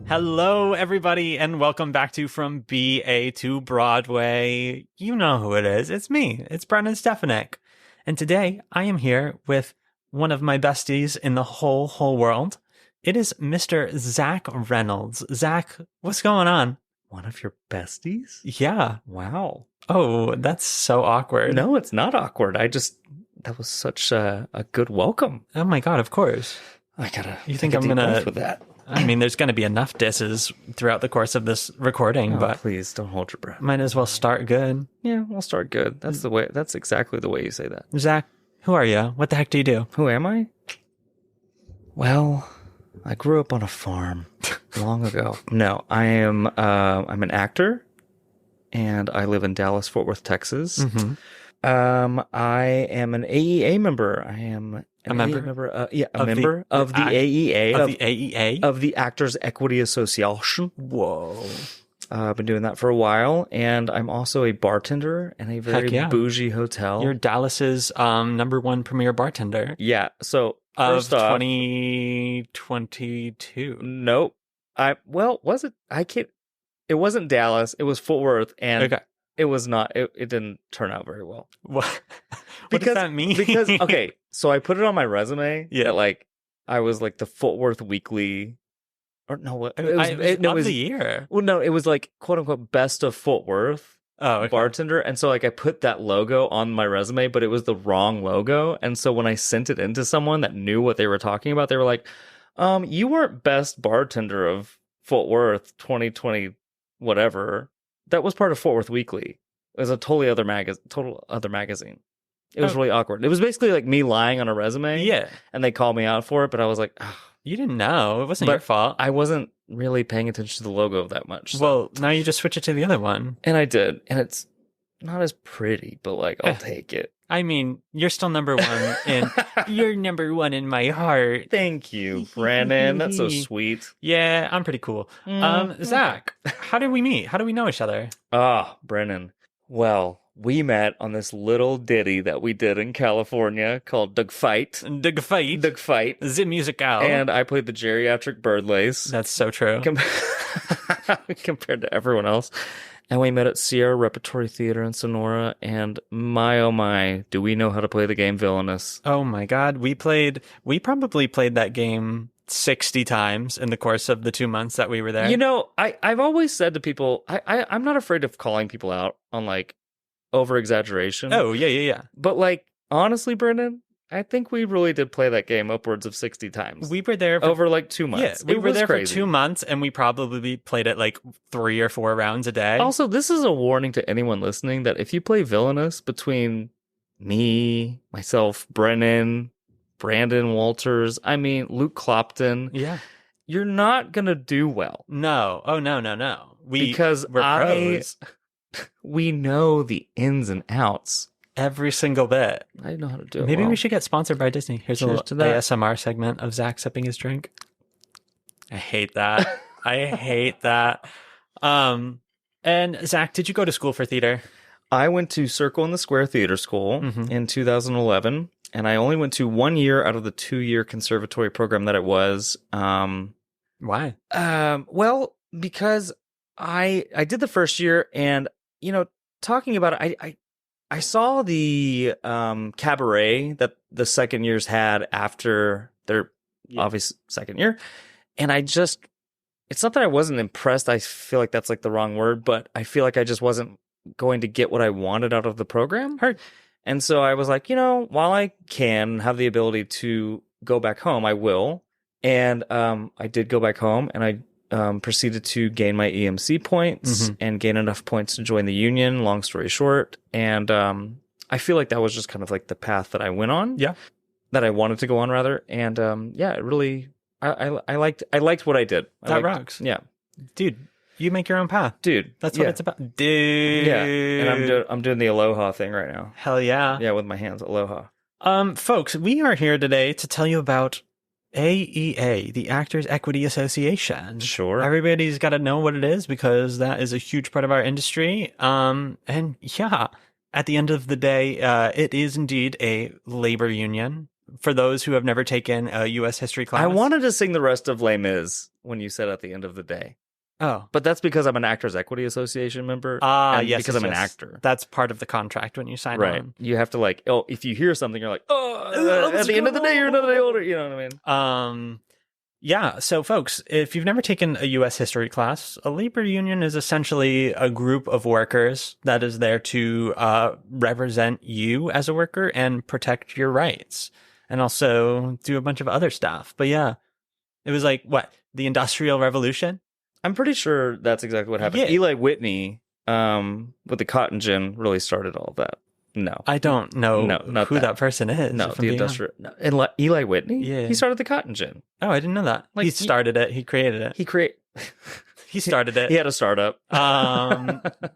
Hello, everybody, and welcome back to From BA to Broadway. You know who it is. It's me. It's Brennan Stefanik. And today I am here with one of my besties in the whole world. It is Mr. Zak Reynolds. Zak, what's going on? One of your besties? Yeah. Wow. Oh, that's so awkward. No, it's not awkward. That was such a good welcome. Oh my God, of course. You think I'm gonna with that? I mean, there's going to be enough disses throughout the course of this recording, but please don't hold your breath. Might as well start good. Yeah, we'll start good. That's exactly the way you say that. Zak, who are you? What the heck do you do? Who am I? Well, I grew up on a farm long ago. No, I'm an actor, and I live in Dallas, Fort Worth, Texas. Mm-hmm. I am an AEA member. I am a member of the AEA, of the Actors Equity Association. Whoa. I've been doing that for a while, and I'm also a bartender in a very bougie hotel. You're Dallas's number one premier bartender. Yeah. So of 2022. Nope. Was it? I can't. It wasn't Dallas. It was Fort Worth, and okay. It was not. It didn't turn out very well. What does that mean? Because okay, so I put it on my resume. Yeah, that I was the Fort Worth Weekly, or no, what? It was the year. Well, no, it was quote unquote best of Fort Worth. Oh, okay. Bartender, and so I put that logo on my resume, but it was the wrong logo, and so when I sent it into someone that knew what they were talking about, they were like, "You weren't best bartender of Fort Worth 2020, whatever." That was part of Fort Worth Weekly. It was a total other magazine. It was really awkward. It was basically me lying on a resume. Yeah. And they called me out for it, but I was like, ugh. You didn't know. It wasn't your fault. I wasn't really paying attention to the logo that much. So. Well, now you just switch it to the other one. And I did. And it's not as pretty, but I'll take it. I mean, you're still number one you're number one in my heart. Thank you, Brennan. That's so sweet. Yeah, I'm pretty cool. Zak, how did we meet? How do we know each other? Brennan. Well, we met on this little ditty that we did in California called Doug Fight. The musical. And I played the geriatric Birdlace. That's so true. Compared to everyone else. And we met at Sierra Repertory Theater in Sonora, and my oh my, do we know how to play the game Villainous? Oh my God, we probably played that game 60 times in the course of the 2 months that we were there. You know, I've always said to people, I'm not afraid of calling people out on over-exaggeration. Oh, yeah. But honestly, Brennan, I think we really did play that game upwards of 60 times. We were there over 2 months. Yeah, we were there for 2 months, and we probably played it 3 or 4 rounds a day. Also, this is a warning to anyone listening that if you play Villainous between me, myself, Brennan, Brandon Walters, Luke Clopton, you're not gonna do well. No. Oh no. Because we're pros. We know the ins and outs. Every single bit. I know how to do it. Maybe we should get sponsored by Disney. Here's Cheers a little ASMR segment of Zak sipping his drink. I hate that. And Zak, did you go to school for theater? I went to Circle in the Square Theater School in 2011, and I only went to 1 year out of the 2-year conservatory program that it was. Why? Well, because I did the first year, and talking about it, I saw the cabaret that the second years had after their obvious second year. And it's not that I wasn't impressed. I feel like that's the wrong word, but I feel like I just wasn't going to get what I wanted out of the program. And so I was while I can have the ability to go back home, I will. And I did go back home, and I proceeded to gain my EMC points and gain enough points to join the union, long story short. And I feel like that was just kind of the path that I went on. Yeah. That I wanted to go on, rather. And it really, I liked what I did. That rocks. Yeah. Dude, you make your own path. Dude. That's what it's about. Dude. Yeah. And I'm doing the aloha thing right now. Hell yeah. Yeah, with my hands. Aloha. Folks, we are here today to tell you about AEA, the Actors Equity Association. Sure. Everybody's got to know what it is because that is a huge part of our industry. And yeah, at the end of the day, it is indeed a labor union. for those who have never taken a U.S. history class. I wanted to sing the rest of Les Mis when you said at the end of the day. Oh. But that's because I'm an Actors Equity Association member. Yes. Because I'm an actor. That's part of the contract when you sign right. on. You have to like, if you hear something, you're like, at the end of the day, you're another day older. You know what I mean? Yeah. So, folks, if you've never taken a U.S. history class, a labor union is essentially a group of workers that is there to represent you as a worker and protect your rights, and also do a bunch of other stuff. But yeah, it was like, what, the Industrial Revolution? I'm pretty sure that's exactly what happened. Yeah. Eli Whitney, with the cotton gin, really started all of that. No. I don't know who that person is. No, the industrial. No. Eli Whitney? Yeah. He started the cotton gin. Oh, I didn't know that. Like, he started it. He created it. He started it. He had a startup.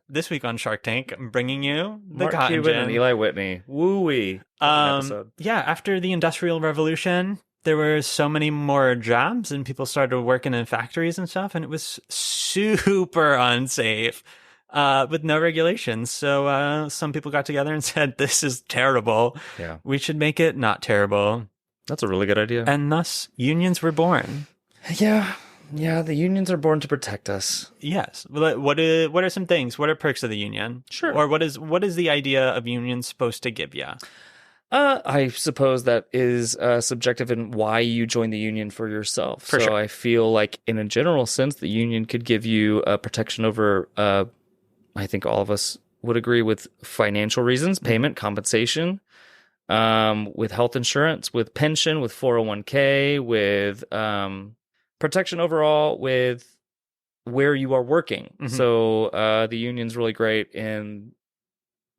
This week on Shark Tank, I'm bringing you the Mark cotton Cuban gin. and Eli Whitney. Woo-wee. Yeah, after the Industrial Revolution, there were so many more jobs and people started working in factories and stuff, and it was super unsafe with no regulations. So some people got together and said, this is terrible. Yeah. We should make it not terrible. That's a really good idea. And thus, unions were born. Yeah. Yeah, the unions are born to protect us. Yes. What are some things? What are perks of the union? Sure. Or what is the idea of unions supposed to give you? I suppose that is subjective in why you join the union for yourself. For sure. I feel like in a general sense, the union could give you protection over, I think all of us would agree, with financial reasons, payment, compensation, with health insurance, with pension, with 401k, with protection overall with where you are working. Mm-hmm. So the union's really great in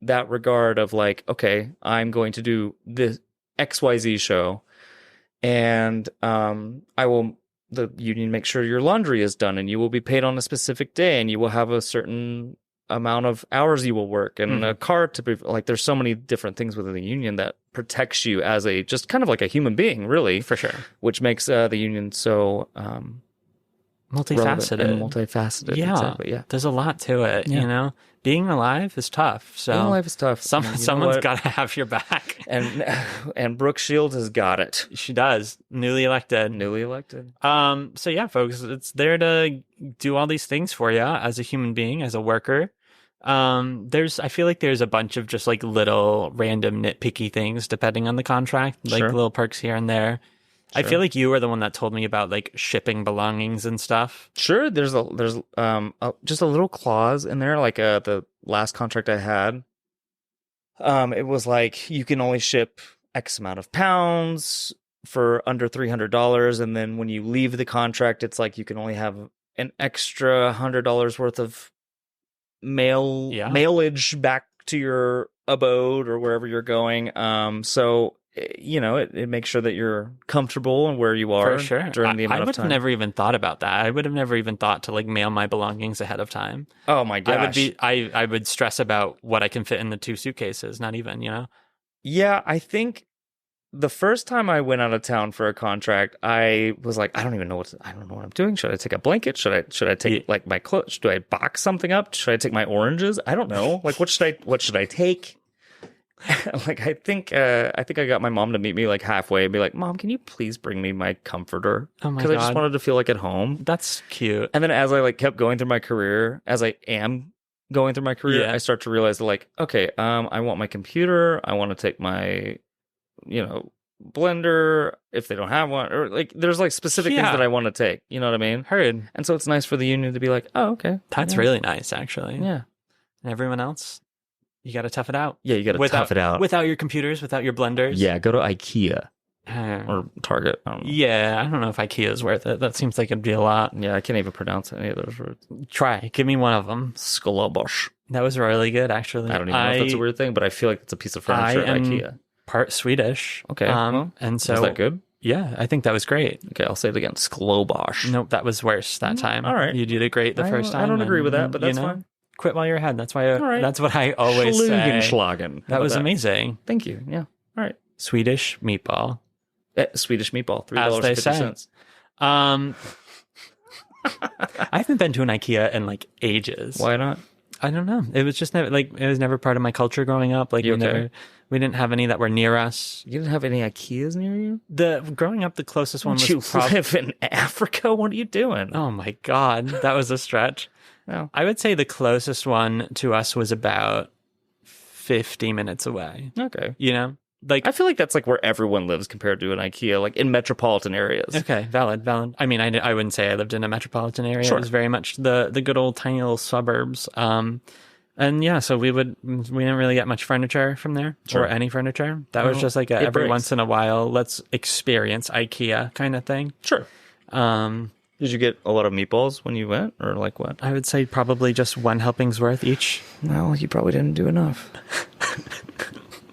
that regard of like, okay, I'm going to do this XYZ show, and the union make sure your laundry is done, and you will be paid on a specific day, and you will have a certain amount of hours you will work, and a car to be like, there's so many different things within the union that protects you as a just kind of like a human being, really, for sure, which makes the union so multifaceted. Yeah, exactly, yeah. There's a lot to it. Yeah. You know, being alive is tough. So being alive is tough. Someone's got to have your back. And Brooke Shields has got it. She does. Newly elected. So yeah, folks, it's there to do all these things for you as a human being, as a worker. I feel like there's a bunch of just like little random nitpicky things depending on the contract, like little perks here and there. Sure. I feel like you were the one that told me about like shipping belongings and stuff. Sure, there's just a little clause in there, like the last contract I had. It was like you can only ship X amount of pounds for under $300, and then when you leave the contract, it's like you can only have an extra $100 worth of mailage back to your abode or wherever you're going. So you know, it makes sure that you're comfortable and where you are during the amount of time. I would have never even thought about that. I would have never even thought to like mail my belongings ahead of time. Oh my gosh. I would stress about what I can fit in the 2 suitcases, not even, you know? Yeah, I think the first time I went out of town for a contract, I was like, I don't know what I'm doing. Should I take a blanket? Should I take like my clothes? Do I box something up? Should I take my oranges? I don't know. Like, what should I take? Like, I think I got my mom to meet me like halfway and be like, Mom, can you please bring me my comforter? Oh my God. Because I just wanted to feel like at home. That's cute. And then as I like kept going through my career, I start to realize that like, okay, I want my computer. I want to take my, blender if they don't have one, or like there's like specific things that I want to take. You know what I mean? Heard. And so it's nice for the union to be like, oh, okay. That's really nice, actually. Yeah. And everyone else? You got to tough it out. Yeah, you got to tough it out. Without your computers, without your blenders. Yeah, go to IKEA or Target. I don't know. Yeah, I don't know if IKEA is worth it. That seems like it'd be a lot. Yeah, I can't even pronounce any of those words. Try. Give me one of them. Skolabosh. That was really good, actually. I don't even know if that's a weird thing, but I feel like it's a piece of furniture at IKEA. Part Swedish. Okay. And so. Was that good? Yeah, I think that was great. Okay, I'll say it again. Sklobosh. Nope, that was worse that time. All right. You did it great the first time. I don't agree with that, but that's fine. Quit while you're ahead. That's why. That's what I always say. Schlagen. That was amazing. Thank you. Yeah. All right. Swedish meatball. Swedish meatball. $3.50. I haven't been to an IKEA in like ages. Why not? I don't know. It was just never it was never part of my culture growing up. Like we didn't have any that were near us. You didn't have any IKEAs near you? Growing up, the closest one was you live in Africa? What are you doing? Oh my God, that was a stretch. No. I would say the closest one to us was about 50 minutes away. Okay. You know? Like I feel like that's like where everyone lives compared to an IKEA, like in metropolitan areas. Okay, valid. I mean, I wouldn't say I lived in a metropolitan area. Sure. It was very much the good old tiny little suburbs. And yeah, so we didn't really get much furniture from there or any furniture. That was just like every once in a while, let's experience IKEA kind of thing. Sure. Did you get a lot of meatballs when you went, or like what? I would say probably just one helping's worth each. Well, you probably didn't do enough.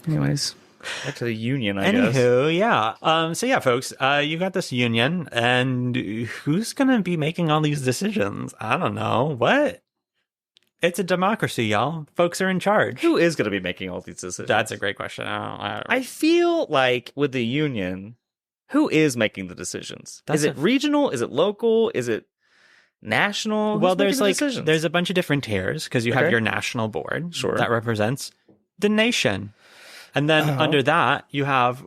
Anyways. Back to the union, I guess. Anywho, yeah. So yeah, folks, you got this union, and who's going to be making all these decisions? I don't know. What? It's a democracy, y'all. Folks are in charge. Who is going to be making all these decisions? That's a great question. I feel like with the union, who is making the decisions? Is it regional? Is it local? Is it national? Well, there's a bunch of different tiers because you have your national board that represents the nation. And then under that, you have,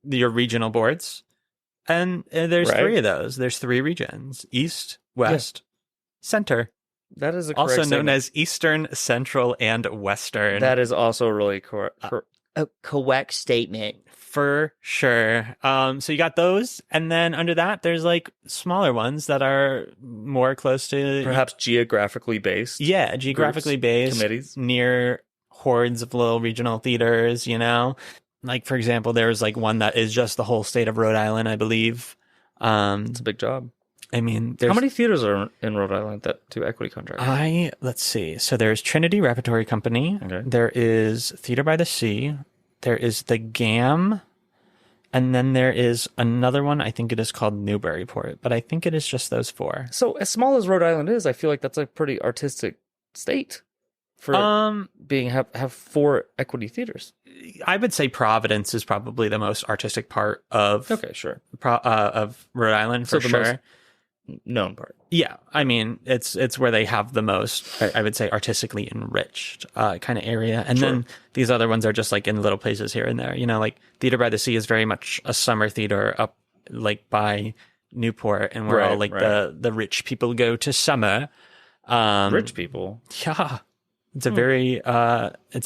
your regional boards. And there's three of those. There's three regions: East, West, Center. That is a correct also known statement. as Eastern, Central, and Western. That is also really a correct statement. For sure. So you got those. And then under that, there's like smaller ones that are more close to... Perhaps geographically based. Yeah, geographically based. Committees. Near hordes of little regional theaters, you know? Like, for example, there's like one that is just the whole state of Rhode Island, I believe. It's a big job. I mean, how many theaters are in Rhode Island that do equity contracts? Let's see. So there's Trinity Repertory Company. Okay. There is Theater by the Sea. There is the GAM. And then there is another one. I think it is called Newburyport, but I think it is just those four. So as small as Rhode Island is, I feel like that's a pretty artistic state for have four equity theaters. I would say Providence is probably the most artistic part of of Rhode Island for sure. Most known part. Yeah, I mean it's where they have the most, I would say, artistically enriched kind of area, and then these other ones are just like in little places here and there. You know, like Theater by the Sea is very much a summer theater up like by Newport, and where all like the rich people go to summer. Rich people, yeah, it's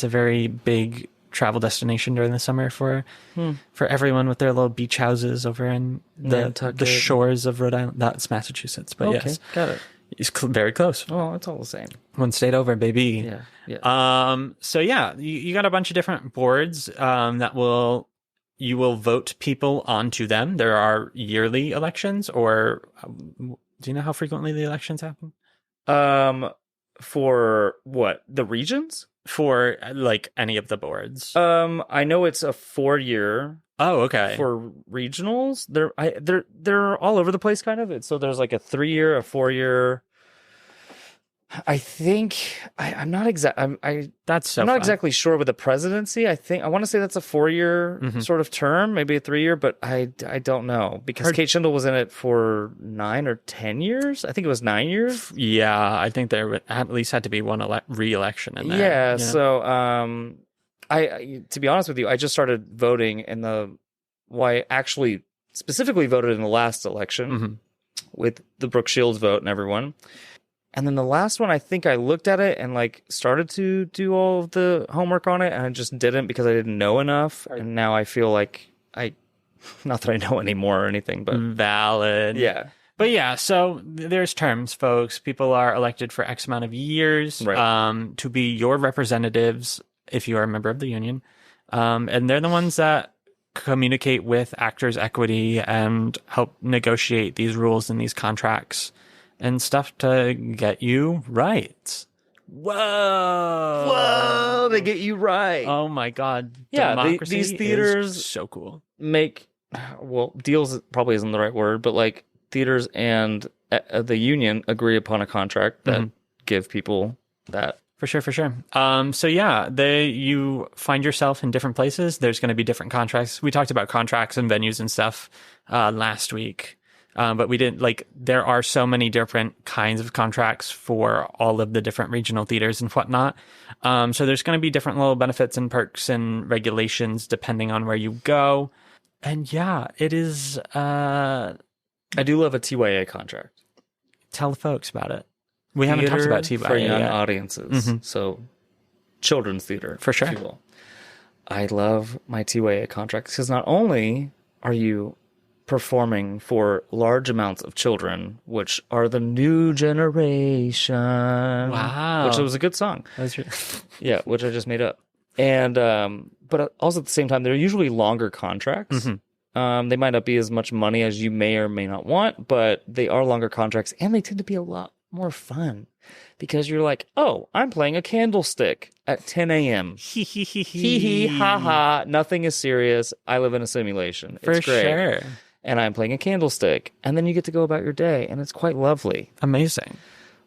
a very big travel destination during the summer for everyone with their little beach houses over in the shores of Rhode Island. That's Massachusetts, but yes, got it. It's very close. Oh, it's all the same. One state over, baby. Yeah. So yeah, you got a bunch of different boards you will vote people onto them. There are yearly elections, or do you know how frequently the elections happen? For what? The regions? For like any of the boards. I know it's a 4-year. Oh, okay. For regionals, they're all over the place, kind of. So there's like a 3-year, a 4-year. I think I'm not exactly sure with the presidency. I want to say that's a 4-year sort of term, maybe a 3-year, but I don't know because Kate Shindle was in it for 9 or 10 years. I think it was 9 years. Yeah, I think there at least had to be one re-election in there. Yeah. So I to be honest with you, I just started voting I actually specifically voted in the last election with the Brooke Shields vote and everyone. And then the last one, I think I looked at it and like started to do all of the homework on it, and I just didn't because I didn't know enough. And now I feel like not that I know anymore or anything, but valid. Yeah. But yeah, so there's terms, folks. People are elected for X amount of years to be your representatives if you are a member of the union. And they're the ones that communicate with Actors Equity and help negotiate these rules and these contracts and stuff to get you right. Whoa, they get you right. Oh my God. Yeah, Democracy these theaters is so cool. Deals probably isn't the right word, but like theaters and the union agree upon a contract that give people that. For sure. So yeah, you find yourself in different places. There's going to be different contracts. We talked about contracts and venues and stuff last week. But we didn't like, there are so many different kinds of contracts for all of the different regional theaters and whatnot. So there's going to be different little benefits and perks and regulations depending on where you go. And yeah, it is, I do love a TYA contract. Tell the folks about it. We haven't talked about TYA for young yet. audiences. Mm-hmm. So children's theater. For sure. If you will. I love my TYA contracts because not only are you performing for large amounts of children, which are the new generation. Wow. Which was a good song. That's Yeah, which I just made up. And but also at the same time, they're usually longer contracts. Mm-hmm. They might not be as much money as you may or may not want, but they are longer contracts, and they tend to be a lot more fun because you're like, oh, I'm playing a candlestick at 10 a.m. Hee hee ha ha. Nothing is serious. I live in a simulation. For it's great. sure. And I'm playing a candlestick, and then you get to go about your day, and it's quite lovely. Amazing.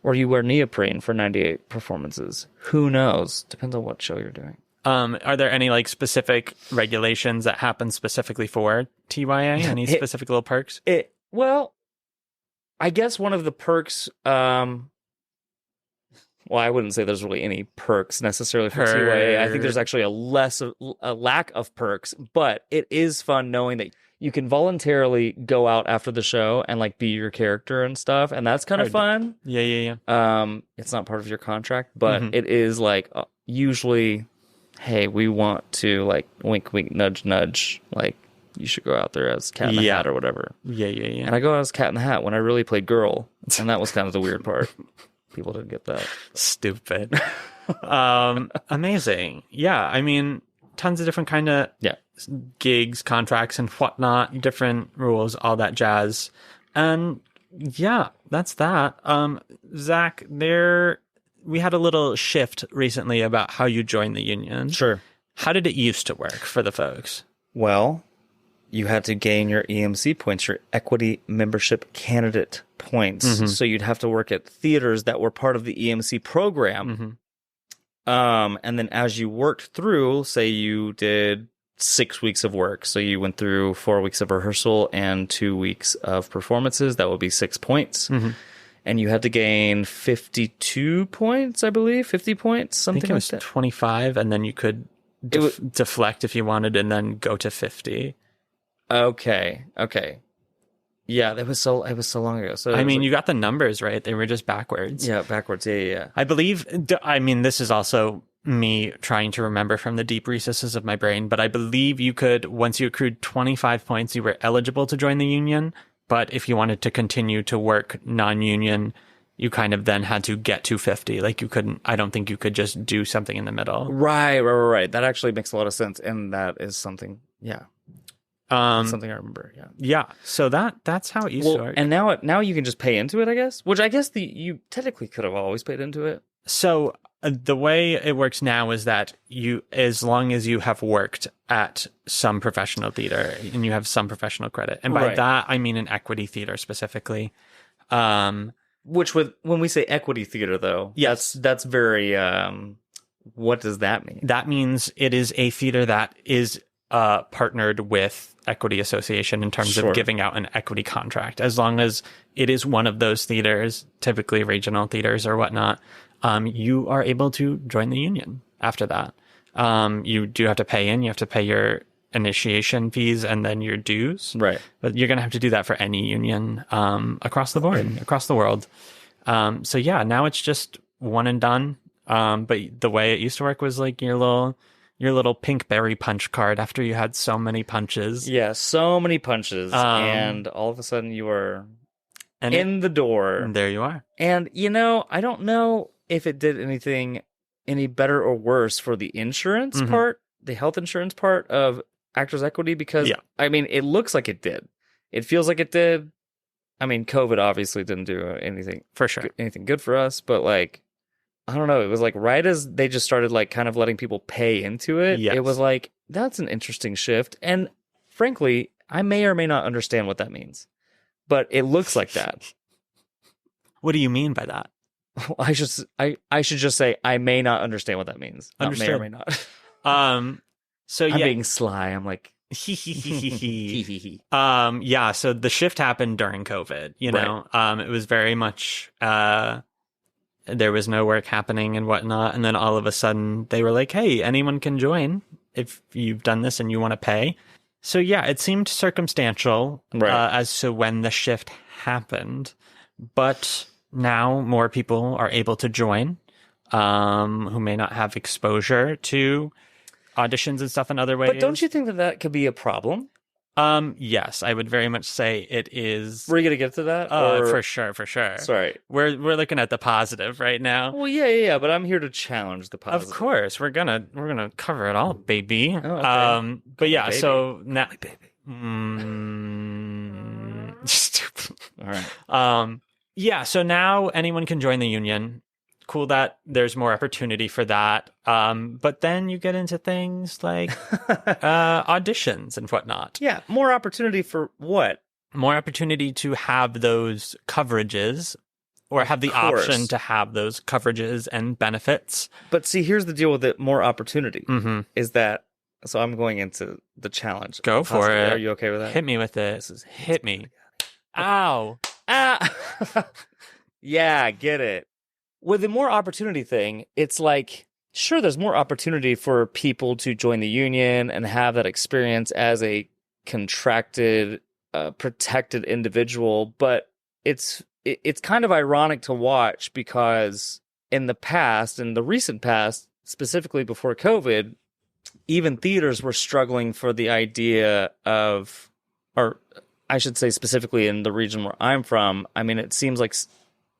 Or you wear neoprene for 98 performances. Who knows? Depends on what show you're doing. Are there any like specific regulations that happen specifically for TYA? Any specific little perks? Well, I guess one of the perks, well, I wouldn't say there's really any perks necessarily for TYA. I think there's actually a lack of perks, but it is fun knowing that you can voluntarily go out after the show and like be your character and stuff, and that's kind of fun. Yeah. It's not part of your contract, but it is like usually, hey, we want to like wink, wink, nudge, nudge, like you should go out there as Cat in the Hat or whatever. Yeah. And I go out as Cat in the Hat when I really played girl, and that was kind of the weird part. People didn't get that. Stupid. Amazing. Yeah, I mean, tons of different kind of gigs, contracts, and whatnot, different rules, all that jazz. And yeah, that's that. Zach, we had a little shift recently about how you joined the union. Sure. How did it used to work for the folks? Well, you had to gain your EMC points, your equity membership candidate points. So you'd have to work at theaters that were part of the EMC program. And then as you worked through, say you did 6 weeks of work. So you went through 4 weeks of rehearsal and 2 weeks of performances. That would be 6 points. And you had to gain 52 points, I believe, 50 points, something like that. I think it was 25, and then you could deflect if you wanted, and then go to 50. Okay. Yeah, it was so long ago. So I mean, you got the numbers right. They were just backwards. Yeah, backwards. Yeah. I believe, this is also me trying to remember from the deep recesses of my brain, but I believe you could, once you accrued 25 points, you were eligible to join the union. But if you wanted to continue to work non-union, you kind of then had to get to 50. Like I don't think you could just do something in the middle. Right. That actually makes a lot of sense. And that is something, something I remember. Yeah. So that's how it used to work. And now you can just pay into it, I guess. Which I guess you technically could have always paid into it. So the way it works now is that as long as you have worked at some professional theater and you have some professional credit, and by that I mean an equity theater specifically. When we say equity theater, though, that's very. What does that mean? That means it is a theater that is partnered with Equity Association in terms of giving out an equity contract. As long as it is one of those theaters, typically regional theaters or whatnot, you are able to join the union after that. You do have to pay in. You have to pay your initiation fees and then your dues. Right. But you're going to have to do that for any union across the board, across the world. So yeah, now it's just one and done. But the way it used to work was like your little pink berry punch card after you had so many punches. Yeah, so many punches. And all of a sudden you were in the door. And there you are. And, I don't know if it did anything any better or worse for the insurance part, the health insurance part of Actors Equity, because, it looks like it did. It feels like it did. COVID obviously didn't do anything. For sure. Anything good for us, but like, I don't know. It was like right as they just started like kind of letting people pay into it. Yes. It was like, that's an interesting shift. And frankly, I may or may not understand what that means, but it looks like that. What do you mean by that? I should just say I may not understand what that means. Not may or may not. So I'm being sly. I'm like, Yeah, so the shift happened during COVID, you know. It was very much there was no work happening and whatnot, and then all of a sudden they were like, hey, anyone can join if you've done this and you want to pay. So yeah, it seemed circumstantial as to when the shift happened, but now more people are able to join who may not have exposure to auditions and stuff in other ways. But don't you think that that could be a problem? Yes, I would very much say it is. We're gonna get to that. For sure. Sorry, we're looking at the positive right now. Well, yeah. But I'm here to challenge the positive. Of course, we're gonna cover it all, baby. Oh, okay. But yeah, baby. so now, baby. Stupid. All right. Yeah, so now anyone can join the union. Cool that there's more opportunity for that. But then you get into things like auditions and whatnot. Yeah, more opportunity for what? More opportunity to have those coverages or have the option to have those coverages and benefits. But see, here's the deal with it. More opportunity is that. So I'm going into the challenge. Go for it. Are you okay with that? Hit me with it. Hit me. Ow. Ah. Yeah, get it. With the more opportunity thing, it's like, sure, there's more opportunity for people to join the union and have that experience as a contracted, protected individual. But it's kind of ironic to watch because in the past, in the recent past, specifically before COVID, even theaters were struggling for the idea of, or I should say specifically in the region where I'm from, I mean, it seems like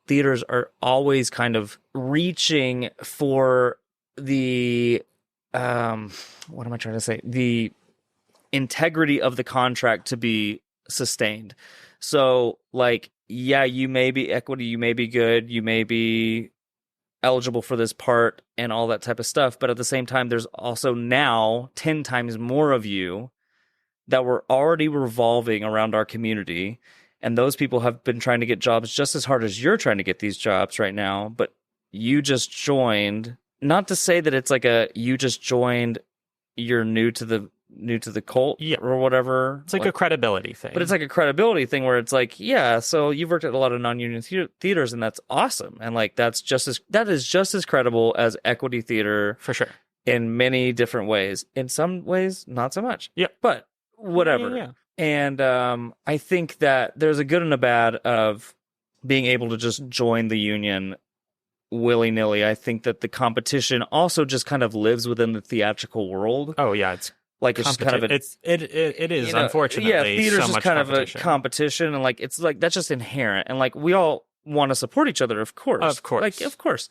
theaters are always kind of reaching for the, what am I trying to say? The integrity of the contract to be sustained. So, like, yeah, you may be equity, you may be good, you may be eligible for this part and all that type of stuff. But at the same time, there's also now 10 times more of you that were already revolving around our community. And those people have been trying to get jobs just as hard as you're trying to get these jobs right now. But you just joined, not to say that it's like you just joined, you're new to the cult or whatever. It's like a credibility thing. But it's like a credibility thing where it's like, yeah, so you've worked at a lot of non-union theaters and that's awesome. And like that is just as credible as equity theater. For sure. In many different ways. In some ways, not so much. Yeah. But whatever. Yeah. And I think that there's a good and a bad of being able to just join the union willy-nilly. I think that the competition also just kind of lives within the theatrical world. Oh yeah, it's like it's just kind of it is, unfortunately. Yeah, theater's so just much kind of a competition, and like it's like that's just inherent. And like we all want to support each other, of course. Like of course.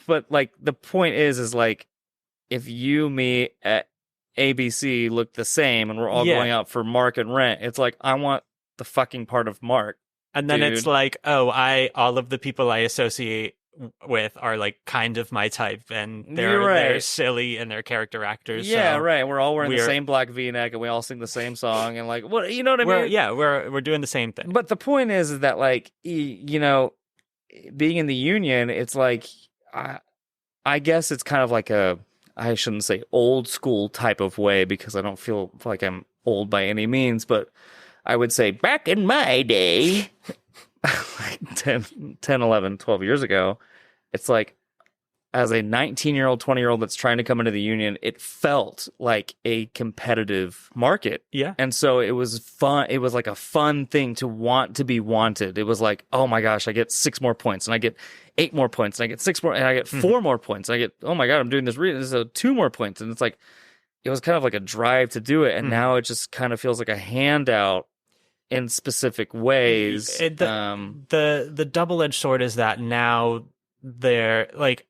But like the point is like if you, me, at ABC look the same and we're all going out for Mark and Rent, it's like I want the fucking part of Mark. And then it's like, oh, all of the people I associate with are like kind of my type and they're silly and they're character actors. Yeah, so right. We're all wearing the same black V-neck and we all sing the same song and like what you know what I mean? Yeah, we're doing the same thing. But the point is that like you know, being in the union, it's like I guess it's kind of like I shouldn't say old school type of way because I don't feel like I'm old by any means, but I would say back in my day, like 10, 11, 12 years ago, it's like as a 19-year-old, 20-year-old that's trying to come into the union, it felt like a competitive market. Yeah. And so it was fun. It was like a fun thing to want to be wanted. It was like, oh my gosh, I get 6 more points and I get 8 more points and I get 6 more and I get 4 more points. And I get, oh my God, I'm doing this. This is 2 more points. And it's like, it was kind of like a drive to do it. And now it just kind of feels like a handout in specific ways. The double-edged sword is that now they're like,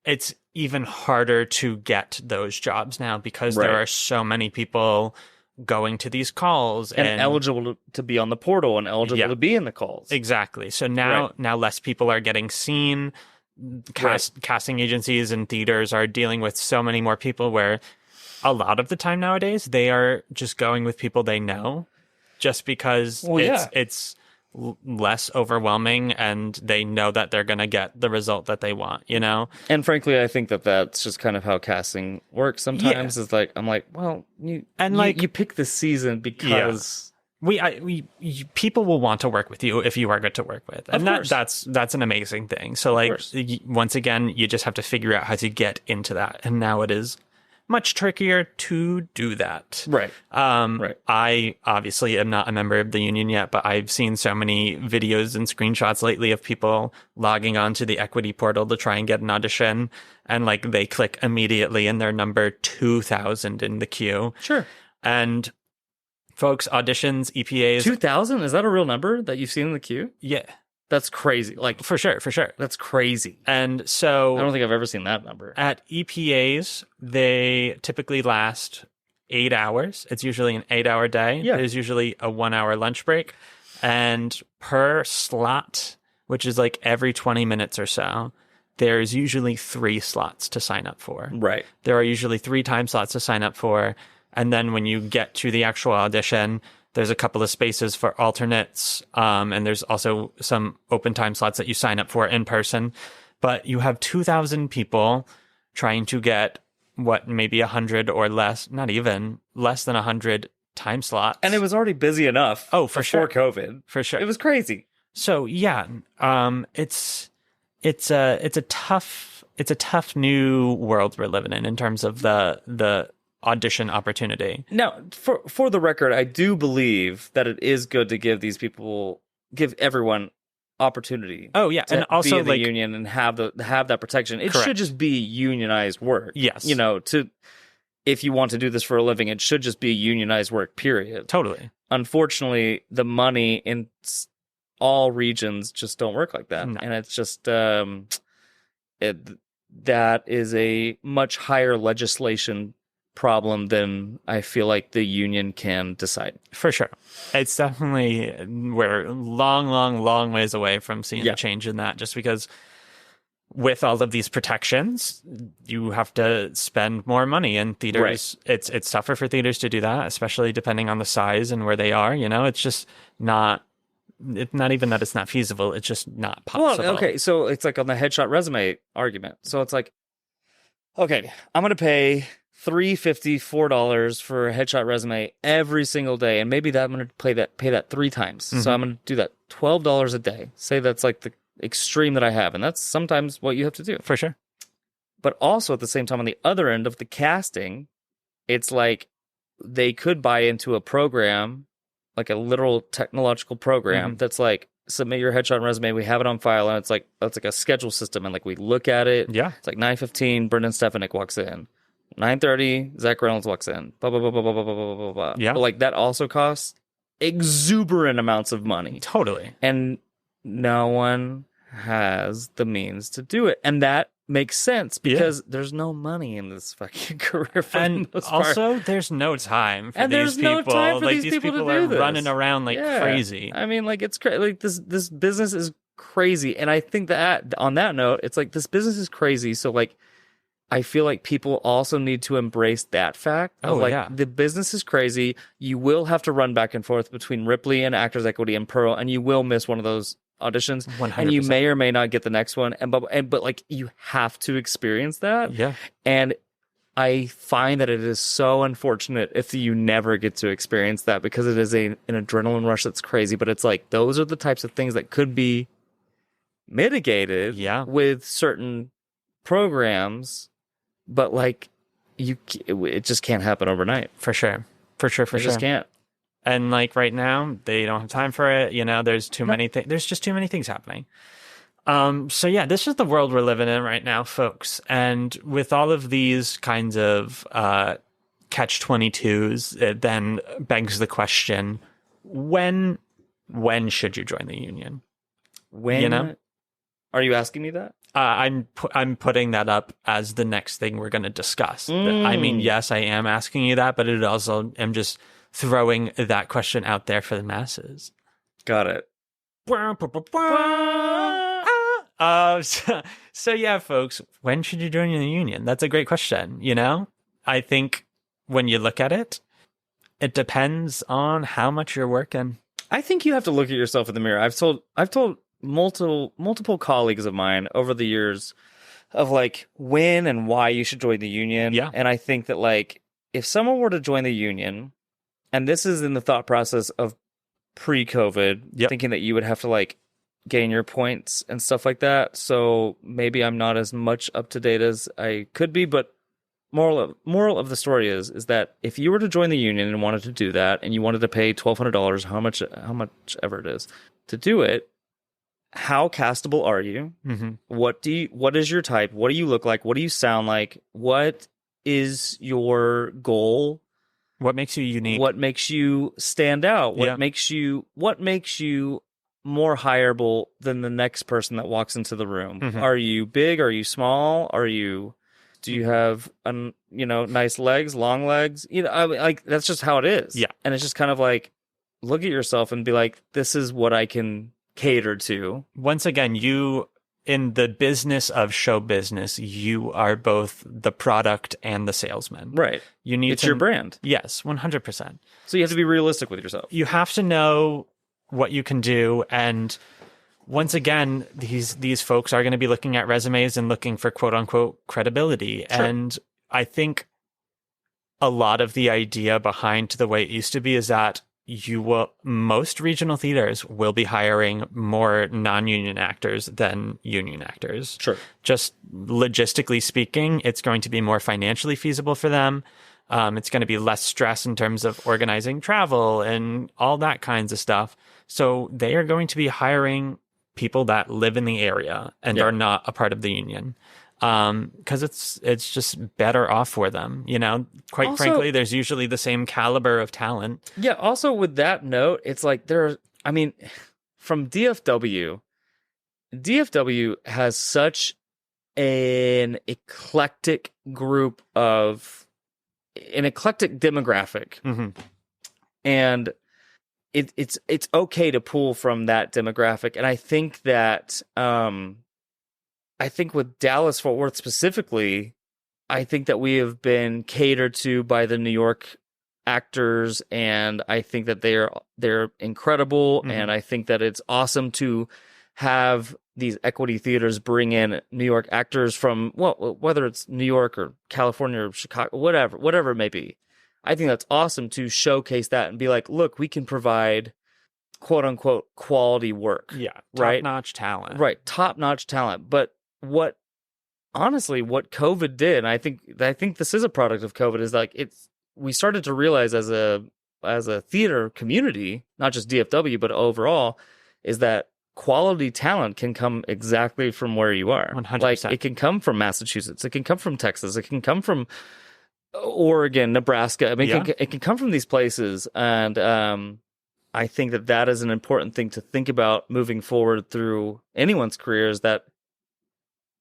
it's even harder to get those jobs now because there are so many people going to these calls and eligible to be on the portal and eligible to be in the calls. Exactly. So now less people are getting seen. Casting agencies and theaters are dealing with so many more people where a lot of the time nowadays they are just going with people they know just because it's less overwhelming, and they know that they're going to get the result that they want, you know? And frankly, I think that that's just kind of how casting works sometimes. Is like, I'm like, well, you pick the season because people will want to work with you if you are good to work with, and that's an amazing thing. So like, once again, you just have to figure out how to get into that, and now it is much trickier to do that. Right. I obviously am not a member of the union yet, but I've seen so many videos and screenshots lately of people logging onto the equity portal to try and get an audition, and like they click immediately and they're number 2,000 in the queue. Sure. And folks, auditions, EPAs. 2,000? Is that a real number that you've seen in the queue? Yeah. That's crazy. Like, for sure. That's crazy. And so I don't think I've ever seen that number. At EPAs, they typically last 8 hours. It's usually an 8-hour day. Yeah. There's usually a 1-hour lunch break. And per slot, which is like every 20 minutes or so, there's usually 3 slots to sign up for. Right. There are usually 3 time slots to sign up for. And then when you get to the actual audition, there's a couple of spaces for alternates, and there's also some open time slots that you sign up for in person. But you have 2,000 people trying to get maybe 100 or less, not even less than 100 time slots. And it was already busy enough. Oh, for before sure. COVID. For sure. It was crazy. So yeah, it's a tough new world we're living in terms of the audition opportunity. Now, for the record, I do believe that it is good to give everyone opportunity. Oh yeah, to and also be in the like union and have that protection. It correct. should just be unionized work. Yes, if you want to do this for a living, it should just be unionized work. Period. Totally. Unfortunately, the money in all regions just don't work like that, and it's just that is a much higher legislation problem than I feel like the union can decide. For sure. It's definitely, we're long ways away from seeing a change in that, just because with all of these protections, you have to spend more money in theaters. Right. It's tougher for theaters to do that, especially depending on the size and where they are. It's just not even that it's not feasible. It's just not possible. Well, okay. So it's like on the headshot resume argument. So it's like, okay, I'm going to pay $3.50, $4 for a headshot resume every single day, and maybe that I'm going to pay that 3 times. Mm-hmm. So I'm going to do that $12 a day. Say that's like the extreme that I have, and that's sometimes what you have to do. For sure. But also at the same time, on the other end of the casting, it's like they could buy into a program, like a literal technological program that's like, submit your headshot resume, we have it on file, and it's like a schedule system, and like we look at it. Yeah. It's like 9:15, Brennan Stefanik walks in. 9:30, Zak Reynolds walks in. Blah, blah, blah, blah, blah, blah, blah, blah, blah. Yeah. But like that also costs exuberant amounts of money. Totally. And no one has the means to do it. And that makes sense because there's no money in this fucking career for the most part. Also, there's no time for and these people. No time for like these people are to do this. running around like crazy. I mean, like it's crazy. Like this business is crazy. And I think that on that note, it's like this business is crazy. So like, I feel like people also need to embrace that fact. The business is crazy. You will have to run back and forth between Ripley and Actors Equity and Pearl, and you will miss one of those auditions. 100%. And you may or may not get the next one. But like you have to experience that. Yeah. And I find that it is so unfortunate if you never get to experience that, because it is an adrenaline rush that's crazy. But it's like those are the types of things that could be mitigated with certain programs. But like it just can't happen overnight. For sure. It just can't. And like right now, they don't have time for it. There's too many things. There's just too many things happening. So yeah, this is the world we're living in right now, folks. And with all of these kinds of catch-22s, it then begs the question: when should you join the union? When? Are you asking me that? I'm putting that up as the next thing we're going to discuss. I mean, yes, I am asking you that, but it also am just throwing that question out there for the masses. Got it. So yeah, folks, when should you join the union? That's a great question. I think when you look at it, it depends on how much you're working. I think you have to look at yourself in the mirror. I've told multiple colleagues of mine over the years of like when and why you should join the union. Yeah. And I think that like if someone were to join the union, and this is in the thought process of pre-COVID, Yep. thinking that you would have to like gain your points and stuff like that. So maybe I'm not as much up to date as I could be, but moral of the story is that if you were to join the union and wanted to do that, and you wanted to pay $1,200, how much ever it is to do it, how castable are you? Mm-hmm. What is your type? What do you look like? What do you sound like? What is your goal? What makes you unique? What makes you stand out? What makes you more hireable than the next person that walks into the room? Mm-hmm. Are you big? Are you small? Do you have nice legs, long legs? I mean, like that's just how it is. Yeah. And it's just kind of like look at yourself and be like, this is what I can cater to. Once again, you in the business of show business, you are both the product and the salesman. Right. It's your brand. Yes, 100%. So you have to be realistic with yourself. You have to know what you can do, and once again, these folks are going to be looking at resumes and looking for quote unquote credibility. Sure. And I think a lot of the idea behind the way it used to be is that most regional theaters will be hiring more non-union actors than union actors. Sure. Just logistically speaking, it's going to be more financially feasible for them. It's going to be less stress in terms of organizing travel and all that kinds of stuff. So they are going to be hiring people that live in the area and are not a part of the union. Because it's just better off for them, Quite frankly, there's usually the same caliber of talent. Yeah. Also, with that note, it's like from DFW has such an eclectic demographic, Mm-hmm. and it's okay to pull from that demographic, and I think that I think with Dallas-Fort Worth specifically, I think that we have been catered to by the New York actors, and I think that they're incredible, Mm-hmm. and I think that it's awesome to have these equity theaters bring in New York actors from, well, whether it's New York or California or Chicago, whatever it may be. I think that's awesome to showcase that and be like, look, we can provide quote unquote quality work. Yeah. Right? Top-notch talent. Right. Top-notch talent. But what COVID did, and I think this is a product of COVID, is like we started to realize as a theater community, not just DFW, but overall, is that quality talent can come exactly from where you are. 100%. Like it can come from Massachusetts, it can come from Texas, it can come from Oregon, Nebraska. I mean, it can come from these places, and I think that is an important thing to think about moving forward through anyone's career, is that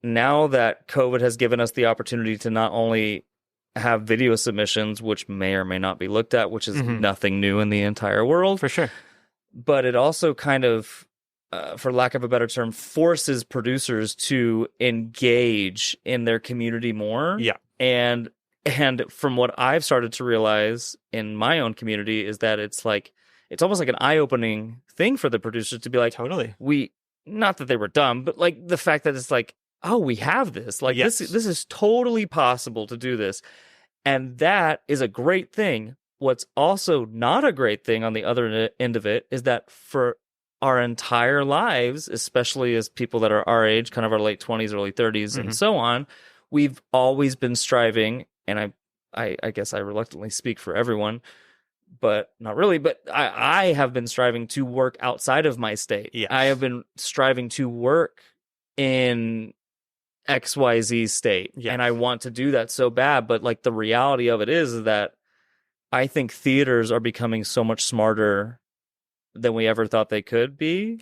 now that COVID has given us the opportunity to not only have video submissions, which may or may not be looked at, which is Mm-hmm. nothing new in the entire world. For sure. But it also kind of, for lack of a better term, forces producers to engage in their community more. Yeah. And from what I've started to realize in my own community is that it's almost like an eye-opening thing for the producers to be like, Totally. not that they were dumb, but like the fact that it's like, oh, we have this. Like Yes. this is totally possible to do this. And that is a great thing. What's also not a great thing on the other end of it is that for our entire lives, especially as people that are our age, kind of our late 20s, early 30s, Mm-hmm. and so on, we've always been striving, and I guess I reluctantly speak for everyone, but not really, but I have been striving to work outside of my state. Yes. I have been striving to work in XYZ state, Yes. and I want to do that so bad, but like the reality of it is that I think theaters are becoming so much smarter than we ever thought they could be.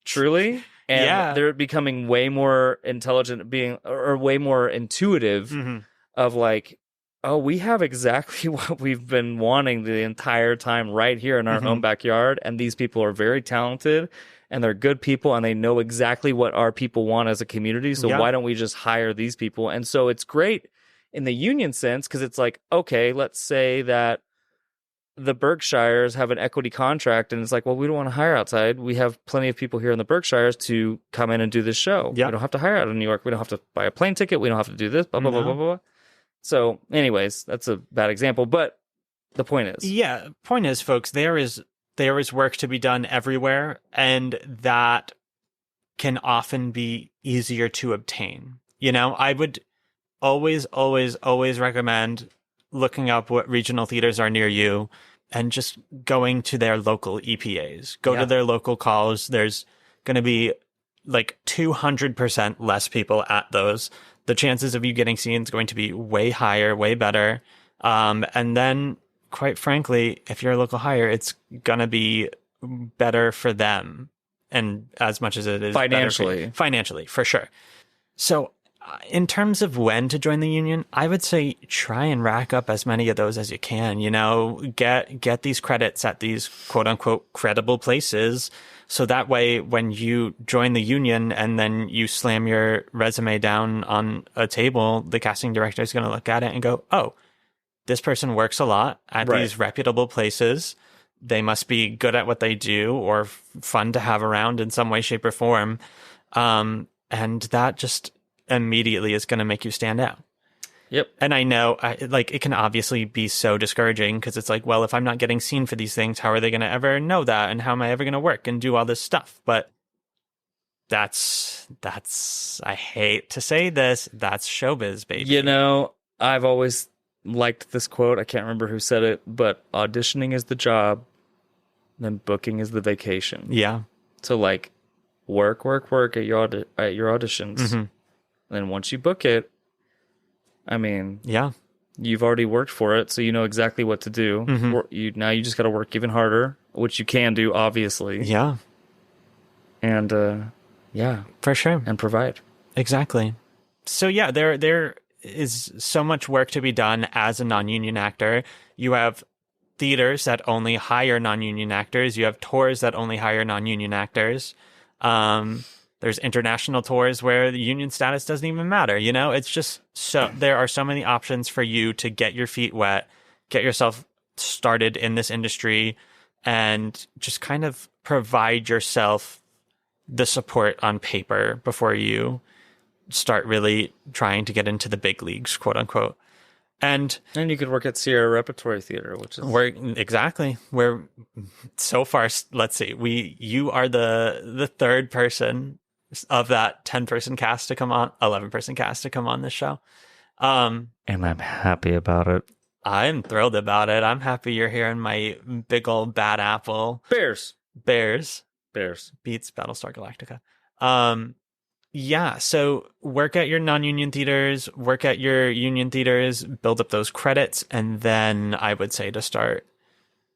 Truly. And they're becoming way more intelligent, or way more intuitive, Mm-hmm. of like, oh, we have exactly what we've been wanting the entire time right here in our Mm-hmm. own backyard. And these people are very talented, and they're good people, and they know exactly what our people want as a community. So why don't we just hire these people? And so it's great in the union sense, because it's like, okay, let's say that the Berkshires have an equity contract, and it's like, well, we don't want to hire outside. We have plenty of people here in the Berkshires to come in and do this show. Yeah. We don't have to hire out of New York. We don't have to buy a plane ticket. We don't have to do this, blah, blah, blah, blah, blah. So anyways, that's a bad example, but the point is. Yeah, point is, folks, there is work to be done everywhere, and that can often be easier to obtain. You know, I would always recommend looking up what regional theaters are near you and just going to their local EPAs. Go to their local calls. There's going to be like 200% less people at those. The chances of you getting seen is going to be way higher, way better. And then, quite frankly, if you're a local hire, it's going to be better for them. And as much as it is financially, for sure. So in terms of when to join the union, I would say try and rack up as many of those as you can. You know, get these credits at these quote unquote credible places. So that way, when you join the union and then you slam your resume down on a table, the casting director is going to look at it and go, oh, this person works a lot at these reputable places. They must be good at what they do or fun to have around in some way, shape, or form. And that just immediately is going to make you stand out. Yep. And I know, it can obviously be so discouraging because it's like, well, if I'm not getting seen for these things, how are they going to ever know that? And how am I ever going to work and do all this stuff? But that's, I hate to say this, that's showbiz, baby. You know, I've always liked this quote. I can't remember who said it, but auditioning is the job, then booking is the vacation. Yeah. So like work at your auditions. Mm-hmm. And then once you book it, I mean, yeah, you've already worked for it, so you know exactly what to do. Mm-hmm. Now you just got to work even harder, which you can do, obviously. Yeah. And yeah, for sure, and provide. Exactly. So yeah, there is so much work to be done as a non-union actor. You have theaters that only hire non-union actors. You have tours that only hire non-union actors. There's international tours where the union status doesn't even matter. You know, it's just there are so many options for you to get your feet wet, get yourself started in this industry, and just kind of provide yourself the support on paper before you start really trying to get into the big leagues, quote unquote. And you could work at Sierra Repertory Theater, which is where so far, let's see, you are the third person of that 10-person cast to come on, 11-person cast to come on this show. And I'm happy about it. I'm thrilled about it. I'm happy you're here in my big old bad apple. Bears beats Battlestar Galactica. Yeah, so work at your non-union theaters, work at your union theaters, build up those credits, and then I would say to start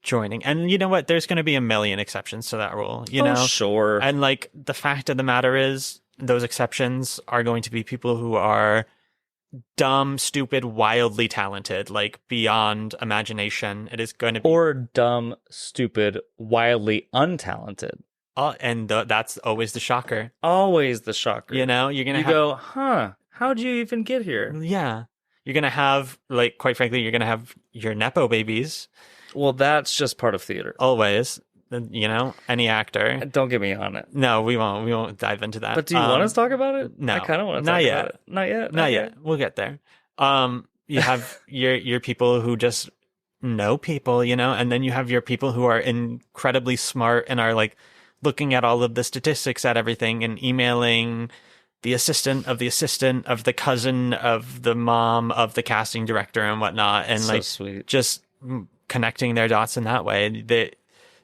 joining. And you know what? There's going to be a million exceptions to that rule, you know? Sure. And like the fact of the matter is those exceptions are going to be people who are dumb, stupid, wildly talented, like beyond imagination. It is going to be... Or dumb, stupid, wildly untalented. And that's always the shocker. Always the shocker. You know, you're going to go, huh, how'd you even get here? Yeah. You're going to have, like, quite frankly, you're going to have your Nepo babies. Well, that's just part of theater. Always. You know, any actor. Don't get me on it. No, we won't dive into that. But do you want us to talk about it? No. I kind of want to talk about it. Not yet. We'll get there. You have your people who just know people, you know, and then you have your people who are incredibly smart and are like looking at all of the statistics at everything and emailing the assistant of the cousin of the mom of the casting director and whatnot. And so like sweet. Just connecting their dots in that way.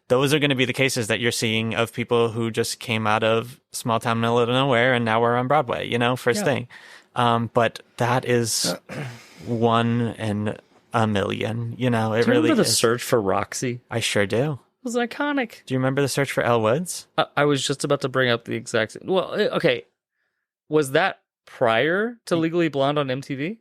Those are going to be the cases that you're seeing of people who just came out of small town middle of nowhere and now we're on Broadway, you know, first thing. But that is one in a million, you know, it do you really remember is. The Search for Roxy? I sure do. It was iconic. Do you remember The Search for Elle Woods? I was just about to bring up the exact... Well, okay. Was that prior to Legally Blonde on MTV?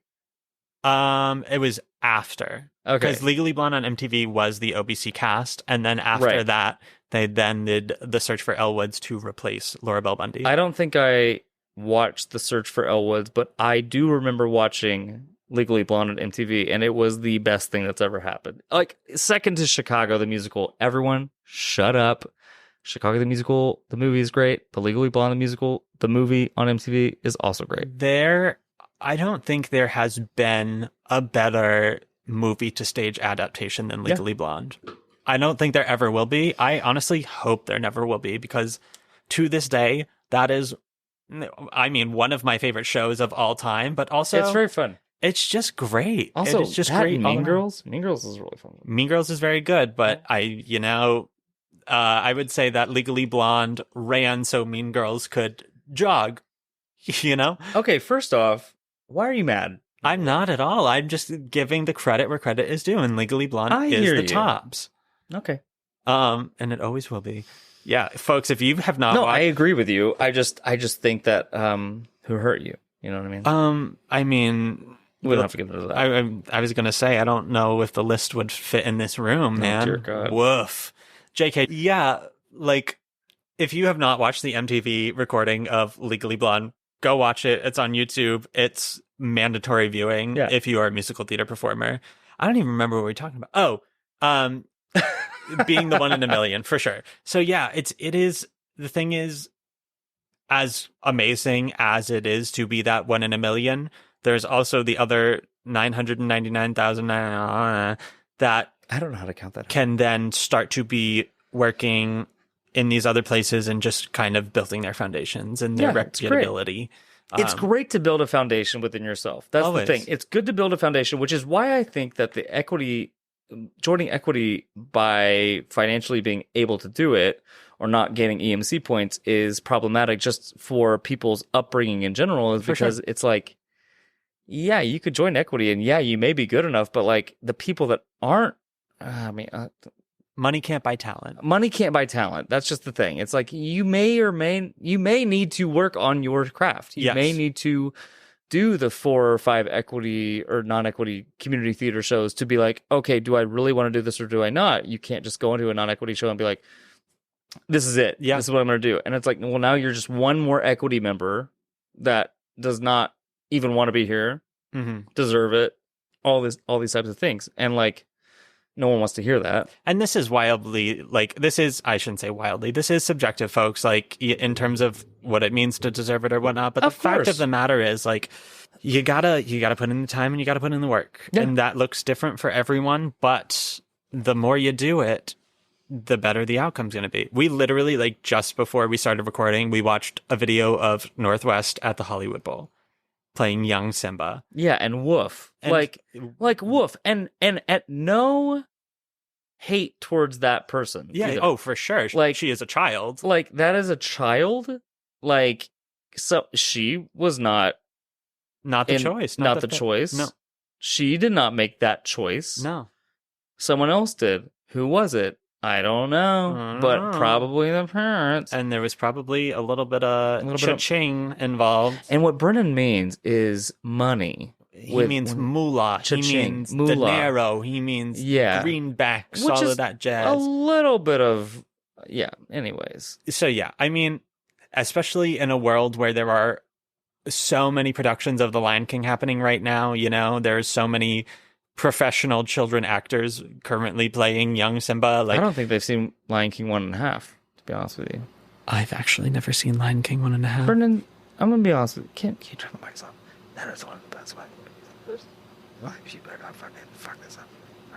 It was after. Okay. Because Legally Blonde on MTV was the OBC cast, and then after that, they then did The Search for Elle Woods to replace Laura Bell Bundy. I don't think I watched The Search for Elle Woods, but I do remember watching Legally Blonde on MTV, and it was the best thing that's ever happened. Like, second to Chicago, the musical. Everyone, shut up. Chicago, the musical, the movie is great. The Legally Blonde, the musical, the movie on MTV is also great. I don't think there has been a better movie to stage adaptation than Legally Blonde. I don't think there ever will be. I honestly hope there never will be, because to this day, that is, I mean, one of my favorite shows of all time, but also It's very fun. It's just great. Also, it's just great. Mean Girls. Mean Girls is really fun. Mean Girls is very good, but I would say that Legally Blonde ran so Mean Girls could jog. Okay, first off, why are you mad? I'm not at all. I'm just giving the credit where credit is due, and Legally Blonde is the tops. Okay. And it always will be. Yeah, folks, if you have not watched... I agree with you. I just think that who hurt you? You know what I mean? We don't have to get into that. I was going to say, I don't know if the list would fit in this room, man. Dear God. Woof. JK, yeah, like, if you have not watched the MTV recording of Legally Blonde, go watch it. It's on YouTube. It's mandatory viewing if you are a musical theater performer. I don't even remember what we were talking about. Being the one in a million, for sure. So yeah, it is, the thing is, as amazing as it is to be that one in a million, there's also the other 999,000 that I don't know how to count that. Can then start to be working in these other places and just kind of building their foundations and their reputability. It's great to build a foundation within yourself. That's always the thing. It's good to build a foundation, which is why I think that joining equity by financially being able to do it or not gaining EMC points is problematic just for people's upbringing in general, is because it's like, yeah, you could join equity and yeah, you may be good enough, but like the people that aren't, money can't buy talent. Money can't buy talent. That's just the thing. It's like you may need to work on your craft. You may need to do the 4 or 5 equity or non-equity community theater shows to be like, okay, do I really want to do this or do I not? You can't just go into a non-equity show and be like, this is it. Yeah. This is what I'm going to do. And it's like, well, now you're just one more equity member that does not even want to be here, deserve it, all these types of things. And like, no one wants to hear that. And this is wildly, like, I shouldn't say wildly, this is subjective, folks, like, in terms of what it means to deserve it or whatnot. But the fact of the matter is, like, you gotta put in the time and you gotta put in the work. Yeah. And that looks different for everyone. But the more you do it, the better the outcome's going to be. We literally, like, just before we started recording, we watched a video of Northwest at the Hollywood Bowl playing young Simba. Yeah, and woof. And like woof. And at no hate towards that person. Yeah, either. Oh, for sure. Like, she is a child. Like, that is a child. Like, so she was not the choice. Not the choice. No. She did not make that choice. No. Someone else did. Who was it? I don't know, but probably the parents. And there was probably a little bit of cha-ching involved. And what Brennan means is money. He means moolah. He means dinero. He means greenbacks, which all is of that jazz. A little bit of, anyways. So, yeah, I mean, especially in a world where there are so many productions of The Lion King happening right now, there's so many professional children actors currently playing young Simba. Like, I don't think they've seen Lion King 1.5, to be honest with you. I've actually never seen Lion King 1.5. Brendan, I'm going to be honest with you. Can you turn the mics off? That is one of the best ways. You better not fuck this up.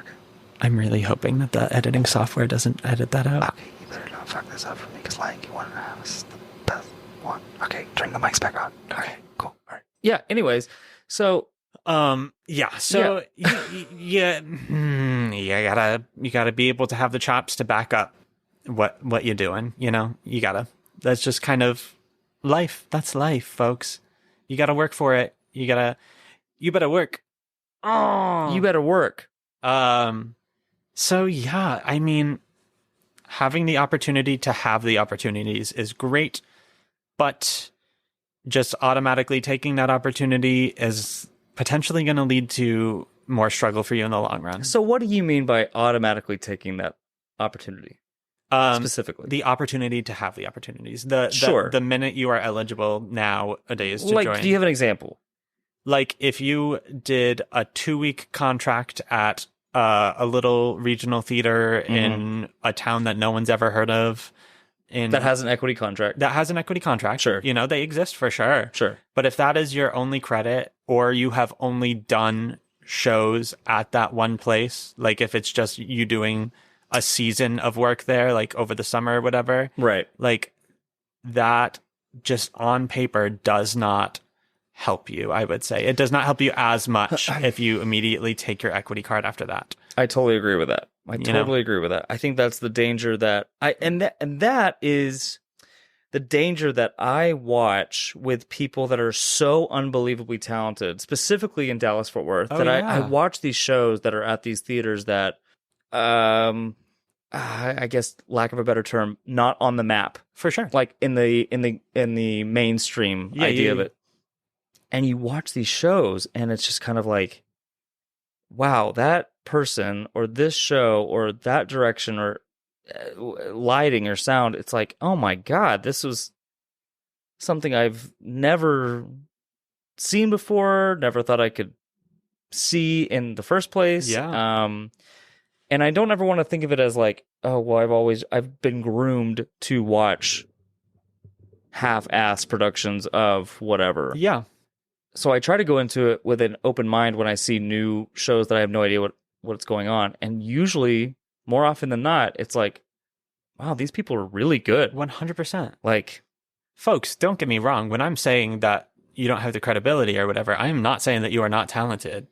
Okay. I'm really hoping that the editing software doesn't edit that out. Okay, you better not fuck this up for me, because Lion King 1.5 is the best one. Okay, turn the mics back on. Okay, cool. All right. Yeah, anyways, so... you gotta be able to have the chops to back up what you're doing. That's just kind of life. That's life, folks. You gotta work for it. You better work. Oh, you better work. So yeah, I mean, having the opportunity to have the opportunities is great, but just automatically taking that opportunity is potentially going to lead to more struggle for you in the long run. So what do you mean by automatically taking that opportunity? Specifically? The opportunity to have the opportunities. The minute you are eligible nowadays to join. Do you have an example? Like if you did a 2-week contract at a little regional theater in a town that no one's ever heard of, that has an equity contract. Sure. You know, they exist for sure. Sure. But if that is your only credit, or you have only done shows at that one place, like if it's just you doing a season of work there, like over the summer or whatever, right? Like that just on paper does not help you, I would say. It does not help you as much if you immediately take your equity card after that. I totally agree with that. I agree with that. I think that's the danger that that is the danger that I watch with people that are so unbelievably talented, specifically in Dallas-Fort Worth, I watch these shows that are at these theaters that, I guess, lack of a better term, not on the map. For sure. Like in the mainstream idea of it. And you watch these shows and it's just kind of like, wow, that person or this show or that direction or lighting or sound, it's like, oh my God, this was something I've never seen before, never thought I could see in the first place. Yeah. And I don't ever want to think of it as like, oh, well, I've been groomed to watch half-ass productions of whatever. Yeah. So I try to go into it with an open mind when I see new shows that I have no idea what's going on. And usually, more often than not, it's like, wow, these people are really good. 100%. Like, folks, don't get me wrong. When I'm saying that you don't have the credibility or whatever, I am not saying that you are not talented.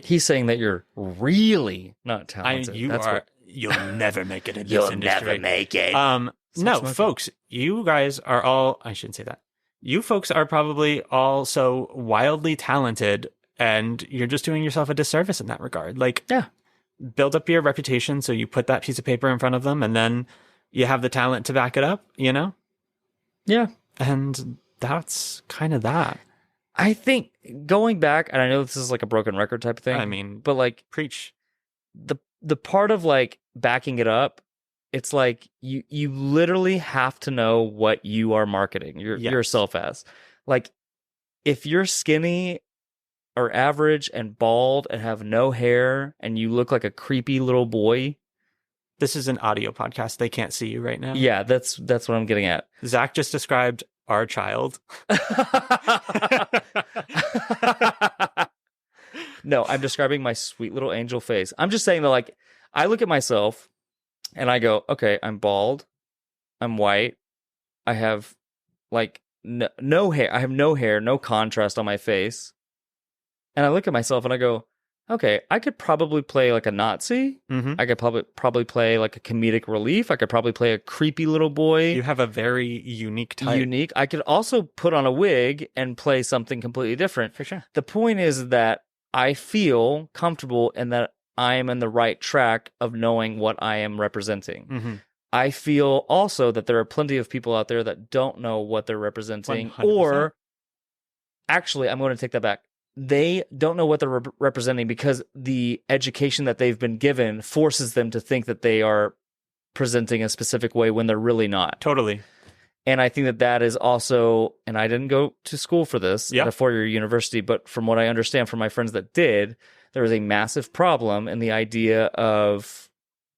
He's saying that you're really not talented. You'll never make it in this industry. You'll never make it. No, folks, you guys are all, I shouldn't say that. You folks are probably all so wildly talented, and you're just doing yourself a disservice in that regard. Like, yeah, build up your reputation so you put that piece of paper in front of them, and then you have the talent to back it up, you know? Yeah. And that's kind of that. I think going back, and I know this is like a broken record type of thing. I mean, but like, preach. The part of like backing it up, it's like you literally have to know what you are marketing yourself as. Like, if you're skinny or average and bald and have no hair and you look like a creepy little boy. This is an audio podcast. They can't see you right now. Yeah, that's what I'm getting at. Zach just described our child. No, I'm describing my sweet little angel face. I'm just saying that, like, I look at myself and I go, okay, I'm bald. I'm white. I have, like, no hair. I have no hair, no contrast on my face. And I look at myself and I go, okay, I could probably play like a Nazi. Mm-hmm. I could probably play like a comedic relief. I could probably play a creepy little boy. You have a very unique type. I could also put on a wig and play something completely different. For sure. The point is that I feel comfortable and that I am in the right track of knowing what I am representing. Mm-hmm. I feel also that there are plenty of people out there that don't know what they're representing. 100%. Or, actually, I'm going to take that back. They don't know what they're representing because the education that they've been given forces them to think that they are presenting a specific way when they're really not. Totally. And I think that is also, and I didn't go to school for this at a 4-year university, but from what I understand from my friends that did, there is a massive problem in the idea of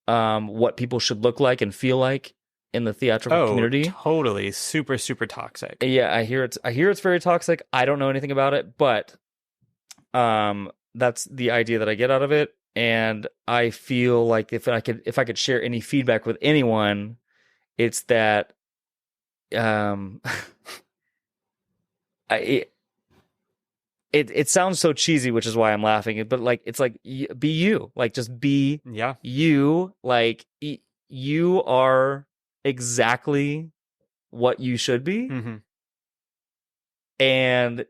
what people should look like and feel like in the theatrical community. Totally. Super, super toxic. Yeah, I hear it's very toxic. I don't know anything about it, but that's the idea that I get out of it. And I feel like if I could share any feedback with anyone, it's that it sounds so cheesy, which is why I'm laughing. But like, it's like, be you, like, just be you. Like, you are exactly what you should be. Mm-hmm. And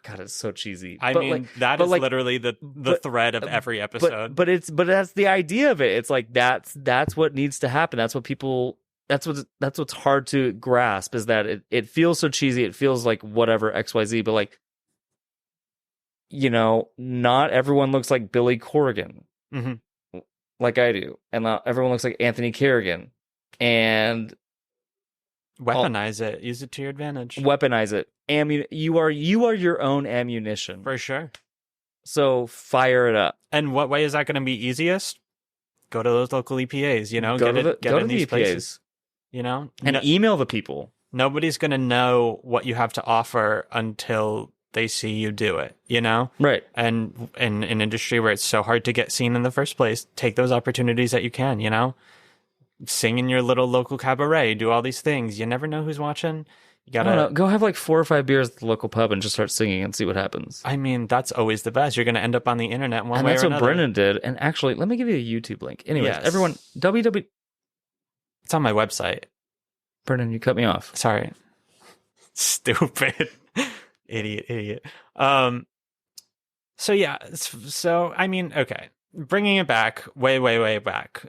God, it's so cheesy. I mean, that is literally the thread of every episode. But that's the idea of it. It's like that's what needs to happen. That's what people. That's what's hard to grasp, is that it feels so cheesy. It feels like whatever XYZ, but like, you know, not everyone looks like Billy Corrigan, mm-hmm. like I do, and not everyone looks like Anthony Kerrigan, and Weaponize it. Use it to your advantage. Weaponize it. You are your own ammunition. For sure. So fire it up. And what way is that going to be easiest? Go to those local EPAs, Go get to in these the EPAs. places, and email the people. Nobody's going to know what you have to offer until they see you do it, Right. And in an industry where it's so hard to get seen in the first place, take those opportunities that you can, sing in your little local cabaret, do all these things. You never know who's watching. You gotta go have like 4 or 5 beers at the local pub and just start singing and see what happens. I mean, that's always the best. You're going to end up on the internet one way or another. And that's what Brennan did. And actually, let me give you a YouTube link. Anyways, Yes. everyone, It's on my website. Brennan, you cut me off. Sorry. Stupid. Idiot. So I mean, okay. Bringing it back, way back.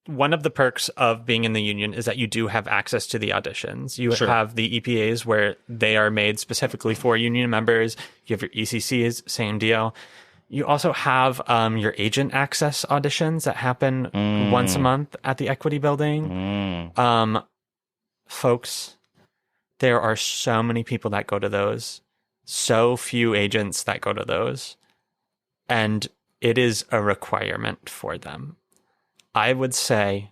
One of the perks of being in the union is that you do have access to the auditions. You have the EPAs where they are made specifically for union members. You have your ECCs, same deal. You also have your agent access auditions that happen once a month at the Equity Building. Folks, there are so many people that go to those. So few agents that go to those. And it is a requirement for them. I would say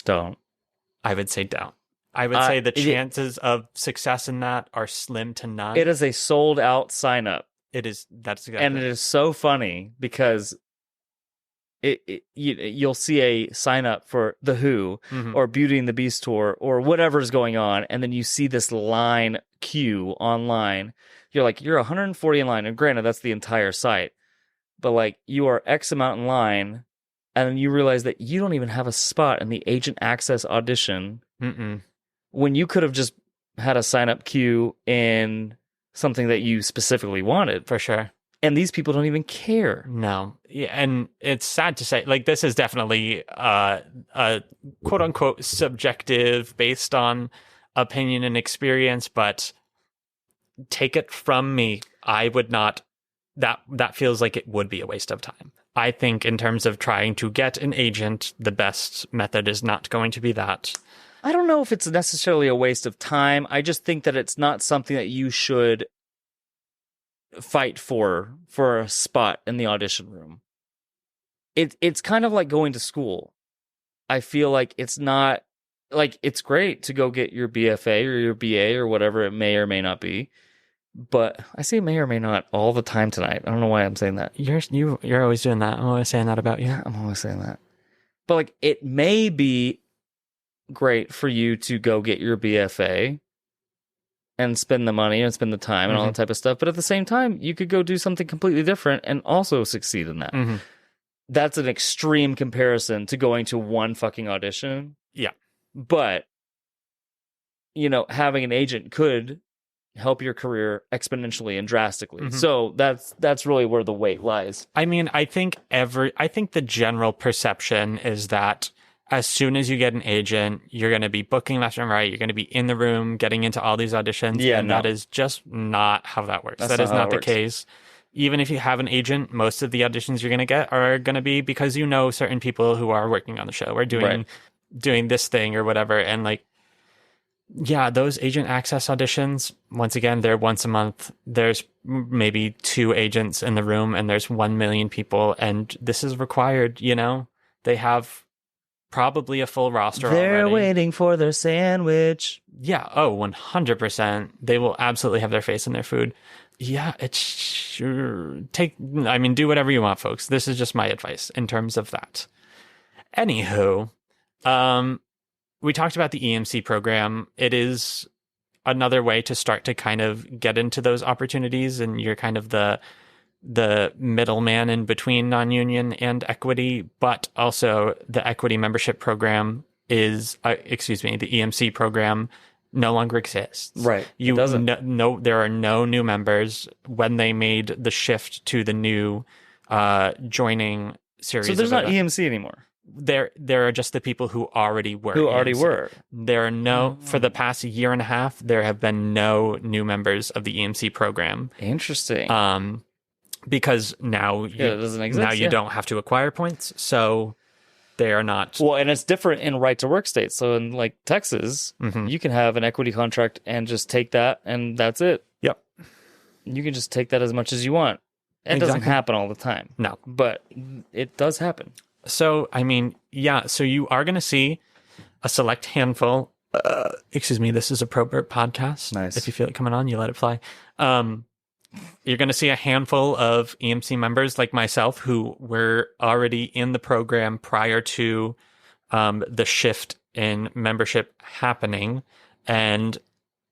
don't. I would say the chances of success in that are slim to none. It is a sold out sign up. It is. That's exactly. And it is so funny because you'll see a sign up for The Who or Beauty and the Beast tour or whatever's going on, and then you see this line queue online. You're like, you're 140 in line, and granted, that's the entire site, but like you are X amount in line. And then you realize that you don't even have a spot in the agent access audition when you could have just had a sign-up queue in something that you specifically wanted. For sure. And these people don't even care. No. Yeah, and it's sad to say, like, this is definitely a quote-unquote subjective based on opinion and experience, but take it from me, I would not... That feels like it would be a waste of time. I think in terms of trying to get an agent, the best method is not going to be that. I don't know if it's necessarily a waste of time. I just think that it's not something that you should fight for a spot in the audition room. It's kind of like going to school. I feel like it's not like it's great to go get your BFA or your BA or whatever it may or may not be. But I say may or may not all the time tonight. I don't know why I'm saying that. You're always doing that. I'm always saying that about you. Yeah, I'm always saying that. But like, it may be great for you to go get your BFA and spend the money and spend the time and all that type of stuff. But at the same time, you could go do something completely different and also succeed in that. That's an extreme comparison to going to one fucking audition. Yeah. But, having an agent could help your career exponentially and drastically. So that's really where the weight lies. I mean, I think the general perception is that as soon as you get an agent, you're going to be booking left and right. You're going to be in the room, getting into all these auditions. Yeah, and that is just not how that works. That is not the case. Even if you have an agent, most of the auditions you're going to get are going to be because certain people who are working on the show or doing this thing or whatever. And like, yeah, those agent access auditions, once again, they're once a month. There's maybe 2 agents in the room and there's 1 million people. And this is required, They have probably a full roster already. They're waiting for their sandwich. Yeah, 100%. They will absolutely have their face in their food. Yeah, it's sure. Do whatever you want, folks. This is just my advice in terms of that. Anywho, we talked about the EMC program. It is another way to start to kind of get into those opportunities, and you're kind of the middleman in between non-union and equity, but also the equity membership program is, the EMC program no longer exists. Right. It doesn't. There are no new members when they made the shift to the new joining series. So there's not EMC anymore. There are just the people who already were. There are no, for the past year and a half, there have been no new members of the EMC program. Interesting. Because now it doesn't exist. Now you don't have to acquire points. So They are not. Well, and it's different in right to work states. So in like Texas, you can have an equity contract and just take that, and that's it. Yep. You can just take that as much as you want. It doesn't happen all the time. No. But it does happen. So, I mean, yeah. So you are going to see a select handful. Excuse me. This is appropriate podcast. Nice. If you feel it coming on, you let it fly. You're going to see a handful of EMC members like myself who were already in the program prior to the shift in membership happening. And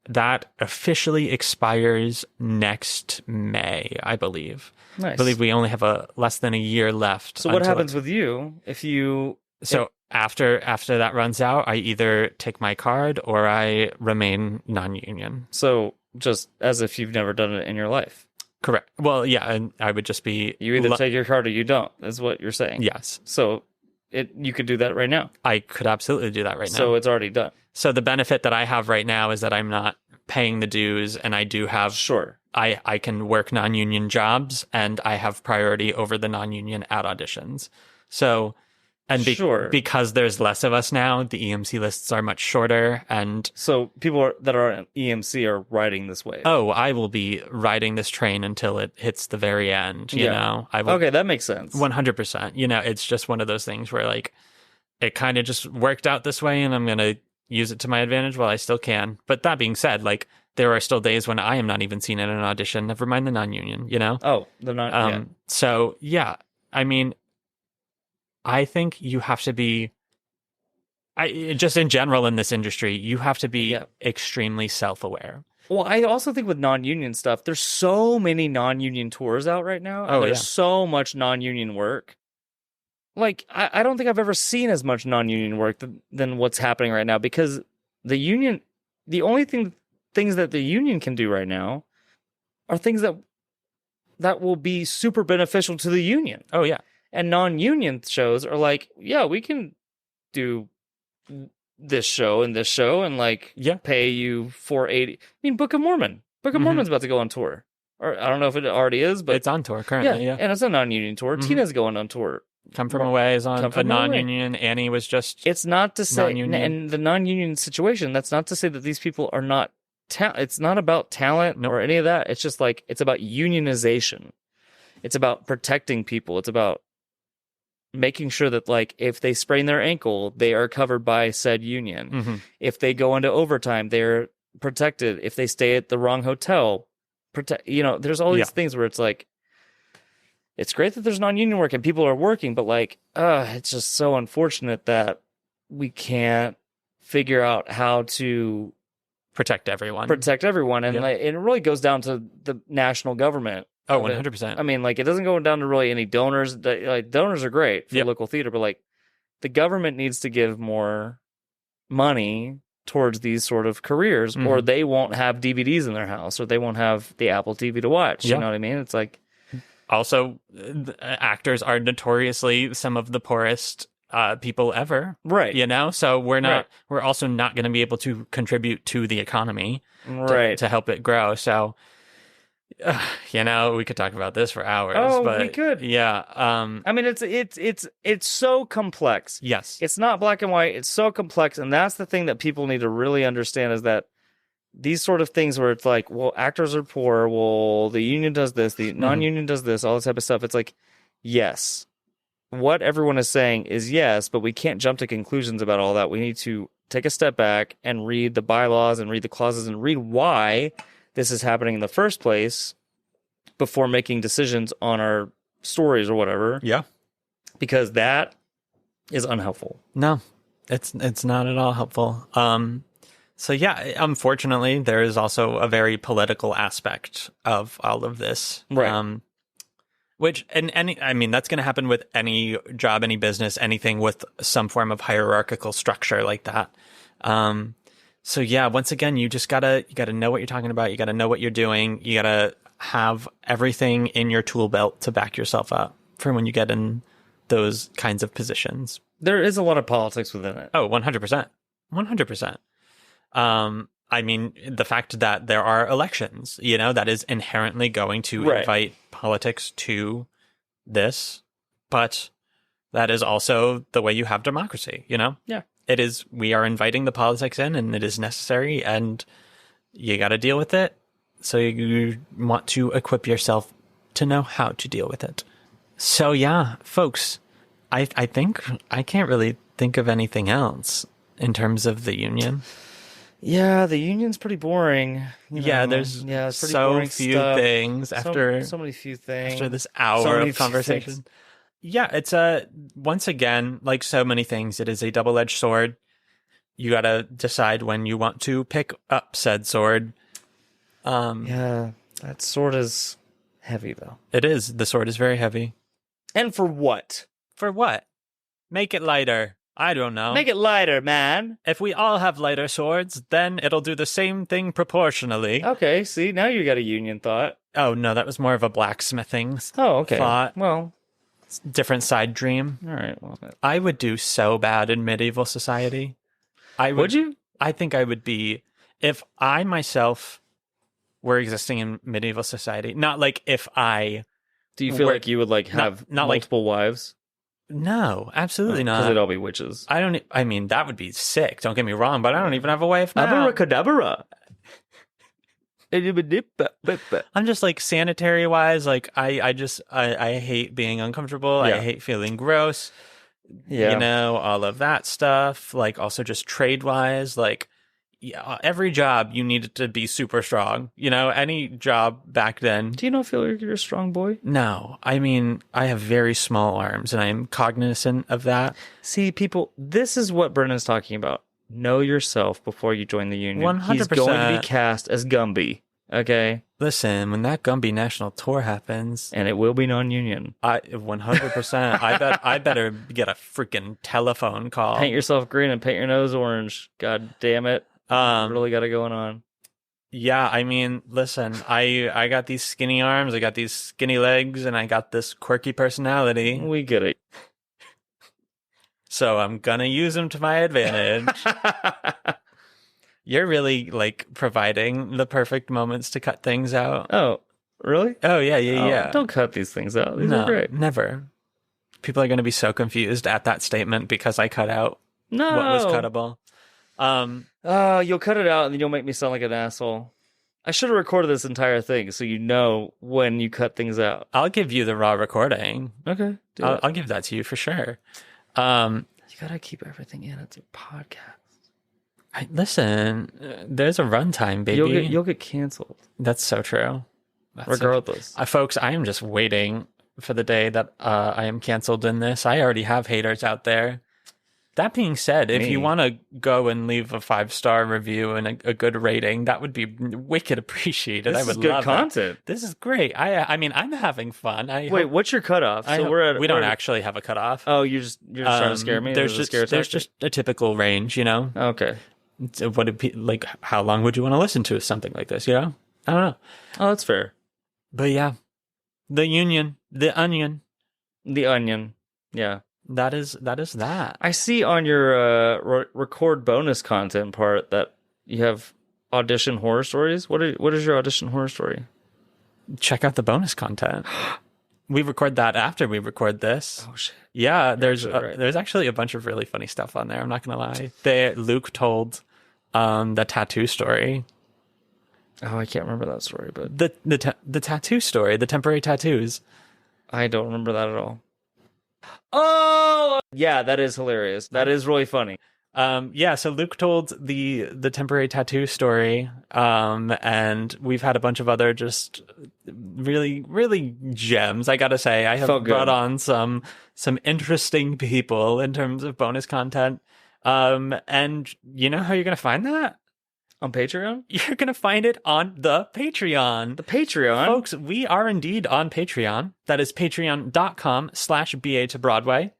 that officially expires next May, I believe. Nice. I believe we only have less than a year left. So what happens with you if you... So after that runs out, I either take my card or I remain non-union. So just as if you've never done it in your life. Correct. Well, yeah, and I would just be... You either take your card or you don't, is what you're saying. Yes. So you could do that right now. I could absolutely do that right now. So it's already done. So the benefit that I have right now is that I'm not paying the dues, and I do have... Sure. I can work non-union jobs, and I have priority over the non-union at auditions. So... And because there's less of us now, the EMC lists are much shorter. And so people that are in EMC are riding this wave. Oh, I will be riding this train until it hits the very end. You know, I will, okay, that makes sense. 100%. You know, it's just one of those things where like it kind of just worked out this way, and I'm going to use it to my advantage while I still can. But that being said, like there are still days when I am not even seen in an audition. Never mind the non-union. You know. Oh, they're not. So yeah, I mean. I think you have to be, just in general in this industry, you have to be extremely self-aware. Well, I also think with non-union stuff, there's so many non-union tours out right now. Oh, there's so much non-union work. Like, I don't think I've ever seen as much non-union work than what's happening right now, because the union, the only things that the union can do right now are things that will be super beneficial to the union. Oh, yeah. And non-union shows are like, yeah, we can do this show and like pay you $480. I mean, Book of Mormon. Book of Mormon's about to go on tour. Or I don't know if it already is, but it's on tour currently. Yeah. And it's a non-union tour. Tina's going on tour. Come From Away is on a non-union. Annie was just It's not to say, and the non-union situation, that's not to say that these people are not, it's not about talent or any of that. It's just like, it's about unionization. It's about protecting people. It's about making sure that, like, if they sprain their ankle, they are covered by said union. If they go into overtime, they're protected. If they stay at the wrong hotel, there's all these things where it's like, it's great that there's non-union work and people are working, but like, it's just so unfortunate that we can't figure out how to protect everyone. And like, it really goes down to the national government. Oh, 100%. I mean, like, it doesn't go down to really any donors. Like, donors are great for local theater, but like, the government needs to give more money towards these sort of careers, or they won't have DVDs in their house, or they won't have the Apple TV to watch. You know what I mean? It's like, also, actors are notoriously some of the poorest people ever. Right. You know, so we're also not going to be able to contribute to the economy to help it grow. So, we could talk about this for hours. Oh, but we could. Yeah. I mean, it's so complex. Yes. It's not black and white. It's so complex. And that's the thing that people need to really understand, is that these sort of things where it's like, well, actors are poor. Well, the union does this. The non-union does this. All this type of stuff. It's like, yes, what everyone is saying is yes, but we can't jump to conclusions about all that. We need to take a step back and read the bylaws and read the clauses and read why this is happening in the first place before making decisions on our stories or whatever. Yeah. Because that is unhelpful. No, it's not at all helpful. So yeah, unfortunately, there is also a very political aspect of all of this. Right. Which, I mean, that's going to happen with any job, any business, anything with some form of hierarchical structure like that. So yeah, once again, you gotta know what you're talking about. You gotta know what you're doing. You gotta have everything in your tool belt to back yourself up for when you get in those kinds of positions. There is a lot of politics within it. Oh, 100%. 100%. I mean, the fact that there are elections, that is inherently going to invite politics to this. But that is also the way you have democracy, you know? Yeah. It is, we are inviting the politics in, and it is necessary, and you got to deal with it. So you want to equip yourself to know how to deal with it. So yeah, folks, I think I can't really think of anything else in terms of the union. Yeah, the union's pretty boring. There's it's pretty so boring few stuff. things after So many few things. after this hour of conversation. Yeah, it's once again, like so many things, it is a double-edged sword. You got to decide when you want to pick up said sword. Yeah, that sword is heavy though. It is. The sword is very heavy. And for what? For what? Make it lighter. I don't know. Make it lighter, man. If we all have lighter swords, then it'll do the same thing proportionally. Okay, see, now you got a union thought. Oh, no, that was more of a blacksmithing okay. thought. Well, different side dream. All right. Well, I would do so bad in medieval society. Would you? I think I would be, if I myself were existing in medieval society. Not like if I... Do you feel like you would like have not multiple wives? No, absolutely not. Because they'd all be witches. I mean, that would be sick. Don't get me wrong, but I don't even have a wife now. Abracadabra. I'm just like sanitary wise, like I hate being uncomfortable. Yeah. I hate feeling gross. Yeah. You know, all of that stuff. Like also just trade wise, like every job you needed to be super strong. You know, any job back then. Do you not feel like you're a strong boy? No. I mean, I have very small arms and I am cognizant of that. See, people, this is what Brennan's talking about. Know yourself before you join the union. 100%. He's going to be cast as Gumby. Okay? Listen, when that Gumby national tour happens, and it will be non-union. 100%. I better get a freaking telephone call. Paint yourself green and paint your nose orange. God damn it. Really got it going on. Yeah, I mean, listen, I got these skinny arms, I got these skinny legs, and I got this quirky personality. We get it. So I'm gonna use them to my advantage. You're really, like, providing the perfect moments to cut things out. Oh, really? Oh, yeah. Don't cut these things out. These are great. Never. People are going to be so confused at that statement because I cut out what was cuttable. You'll cut it out and then you'll make me sound like an asshole. I should have recorded this entire thing so you know when you cut things out. I'll give you the raw recording. Okay. I'll give that to you for sure. You gotta keep everything in. It's a podcast. Listen, there's a runtime, baby. You'll get canceled. That's so true. Regardless. Folks, I am just waiting for the day that I am canceled in this. I already have haters out there. That being said, if you want to go and leave a 5-star review and a good rating, that would be wicked appreciated. This I would is good love content. This is great. I mean, I'm having fun. Wait, what's your cutoff? We don't actually have a cutoff. Oh, you're just trying to scare me? There's just a typical range, you know? Okay. So how long would you want to listen to something like this, you know? I don't know. Oh, that's fair. But yeah, the union, the onion. The onion. Yeah. That is that. I see on your record bonus content part that you have audition horror stories. What is your audition horror story? Check out the bonus content. We record that after we record this. Oh shit! Yeah, there's actually a bunch of really funny stuff on there. I'm not gonna lie. Luke told the tattoo story. Oh, I can't remember that story, but the tattoo story, the temporary tattoos. I don't remember that at all. Oh, yeah, that is hilarious. That is really funny. So Luke told the temporary tattoo story, and we've had a bunch of other just really, really gems. I gotta say, I have brought on some interesting people in terms of bonus content. And you know how you're gonna find that? On Patreon? You're going to find it on the Patreon. The Patreon? Folks, we are indeed on Patreon. That is patreon.com/BA to Broadway.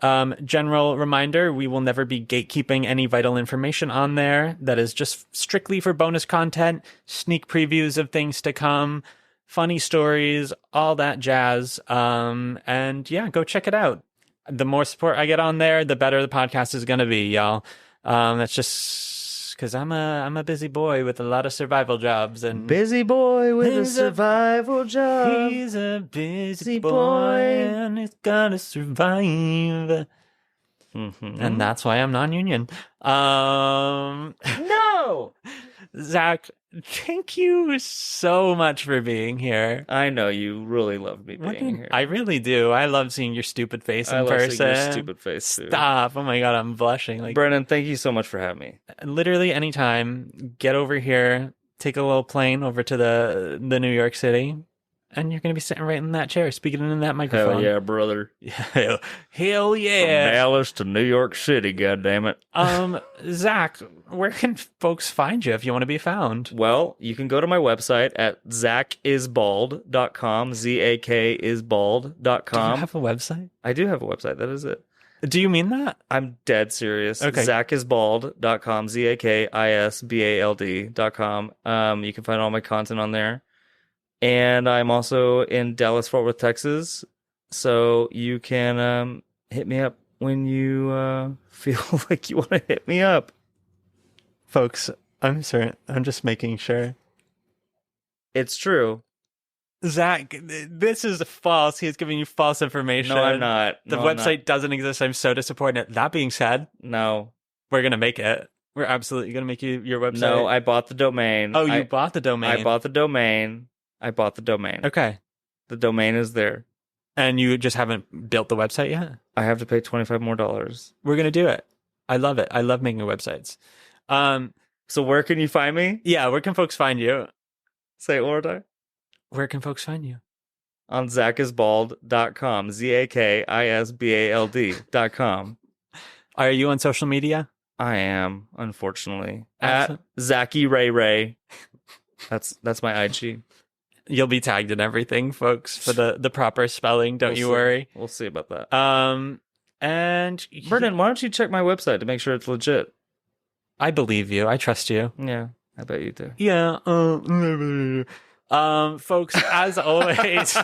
General reminder, we will never be gatekeeping any vital information on there. That is just strictly for bonus content, sneak previews of things to come, funny stories, all that jazz. And yeah, go check it out. The more support I get on there, the better the podcast is going to be, y'all. That's just folks, because I'm a busy boy with a lot of survival jobs. And Busy boy with a He's a- survival job. he's a busy boy. boy, and he's gotta survive. And that's why I'm non-union. No! Zach, thank you so much for being here. I know you really love me being here. I really do. I love seeing your stupid face in I love person. seeing your stupid face, too. Stop. Oh my God, I'm blushing. Like, Brennan, thank you so much for having me. literally anytime, get over here, take a little plane over to the New York City, and you're going to be sitting right in that chair, speaking in that microphone. Hell yeah, brother. Hell From yeah. Dallas to New York City, goddammit. Zach, where can folks find you if you want to be found? Well, you can go to my website at zakisbald.com, zakisbald.com. Do you have a website? I do have a website, that is it. Do you mean that? I'm dead serious. Okay. Zakisbald.com, zakisbald.com. You can find all my content on there. And I'm also in Dallas, Fort Worth, Texas. So you can hit me up when you feel like you want to hit me up. Folks, I'm just making sure. It's true. Zach, this is false. He's giving you false information. No, I'm not. The No, I'm website doesn't exist. I'm so disappointed. That being said, No. we're going to make it. We're absolutely going to make you your website. No, I bought the domain. Oh, you bought the domain. I bought the domain. Okay. The domain is there. And you just haven't built the website yet? I have to pay $25 more. We're going to do it. I love it. I love making websites. So where can you find me? Yeah, where can folks find you? Say it one more time. Where can folks find you? On zakisbald.com. zakisbald.com. Are you on social media? I am, unfortunately. Excellent. At Zachy Ray Ray. That's my IG. You'll be tagged in everything, folks, for the proper spelling. Don't you worry. We'll see about that. And Brennan, why don't you check my website to make sure it's legit? I believe you. I trust you. Yeah, I bet you do. Yeah. Folks, as always,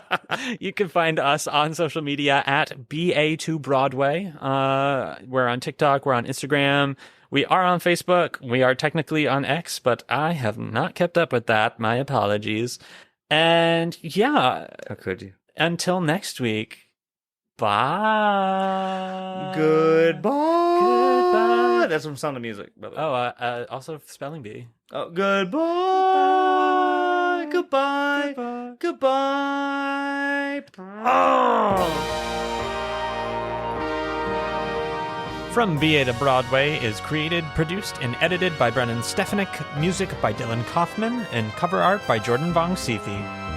you can find us on social media at BA2Broadway. We're on TikTok. We're on Instagram. We are on Facebook. We are technically on X, but I have not kept up with that. My apologies. And yeah. How could you? Until next week. Bye. Goodbye. That's from Sound of Music, by the way. Also spelling bee. Oh, goodbye. Goodbye. Goodbye. Oh. From BA to Broadway is created, produced, and edited by Brennan Stefanik, music by Dylan Kaufman, and cover art by Jordan Vongsithi.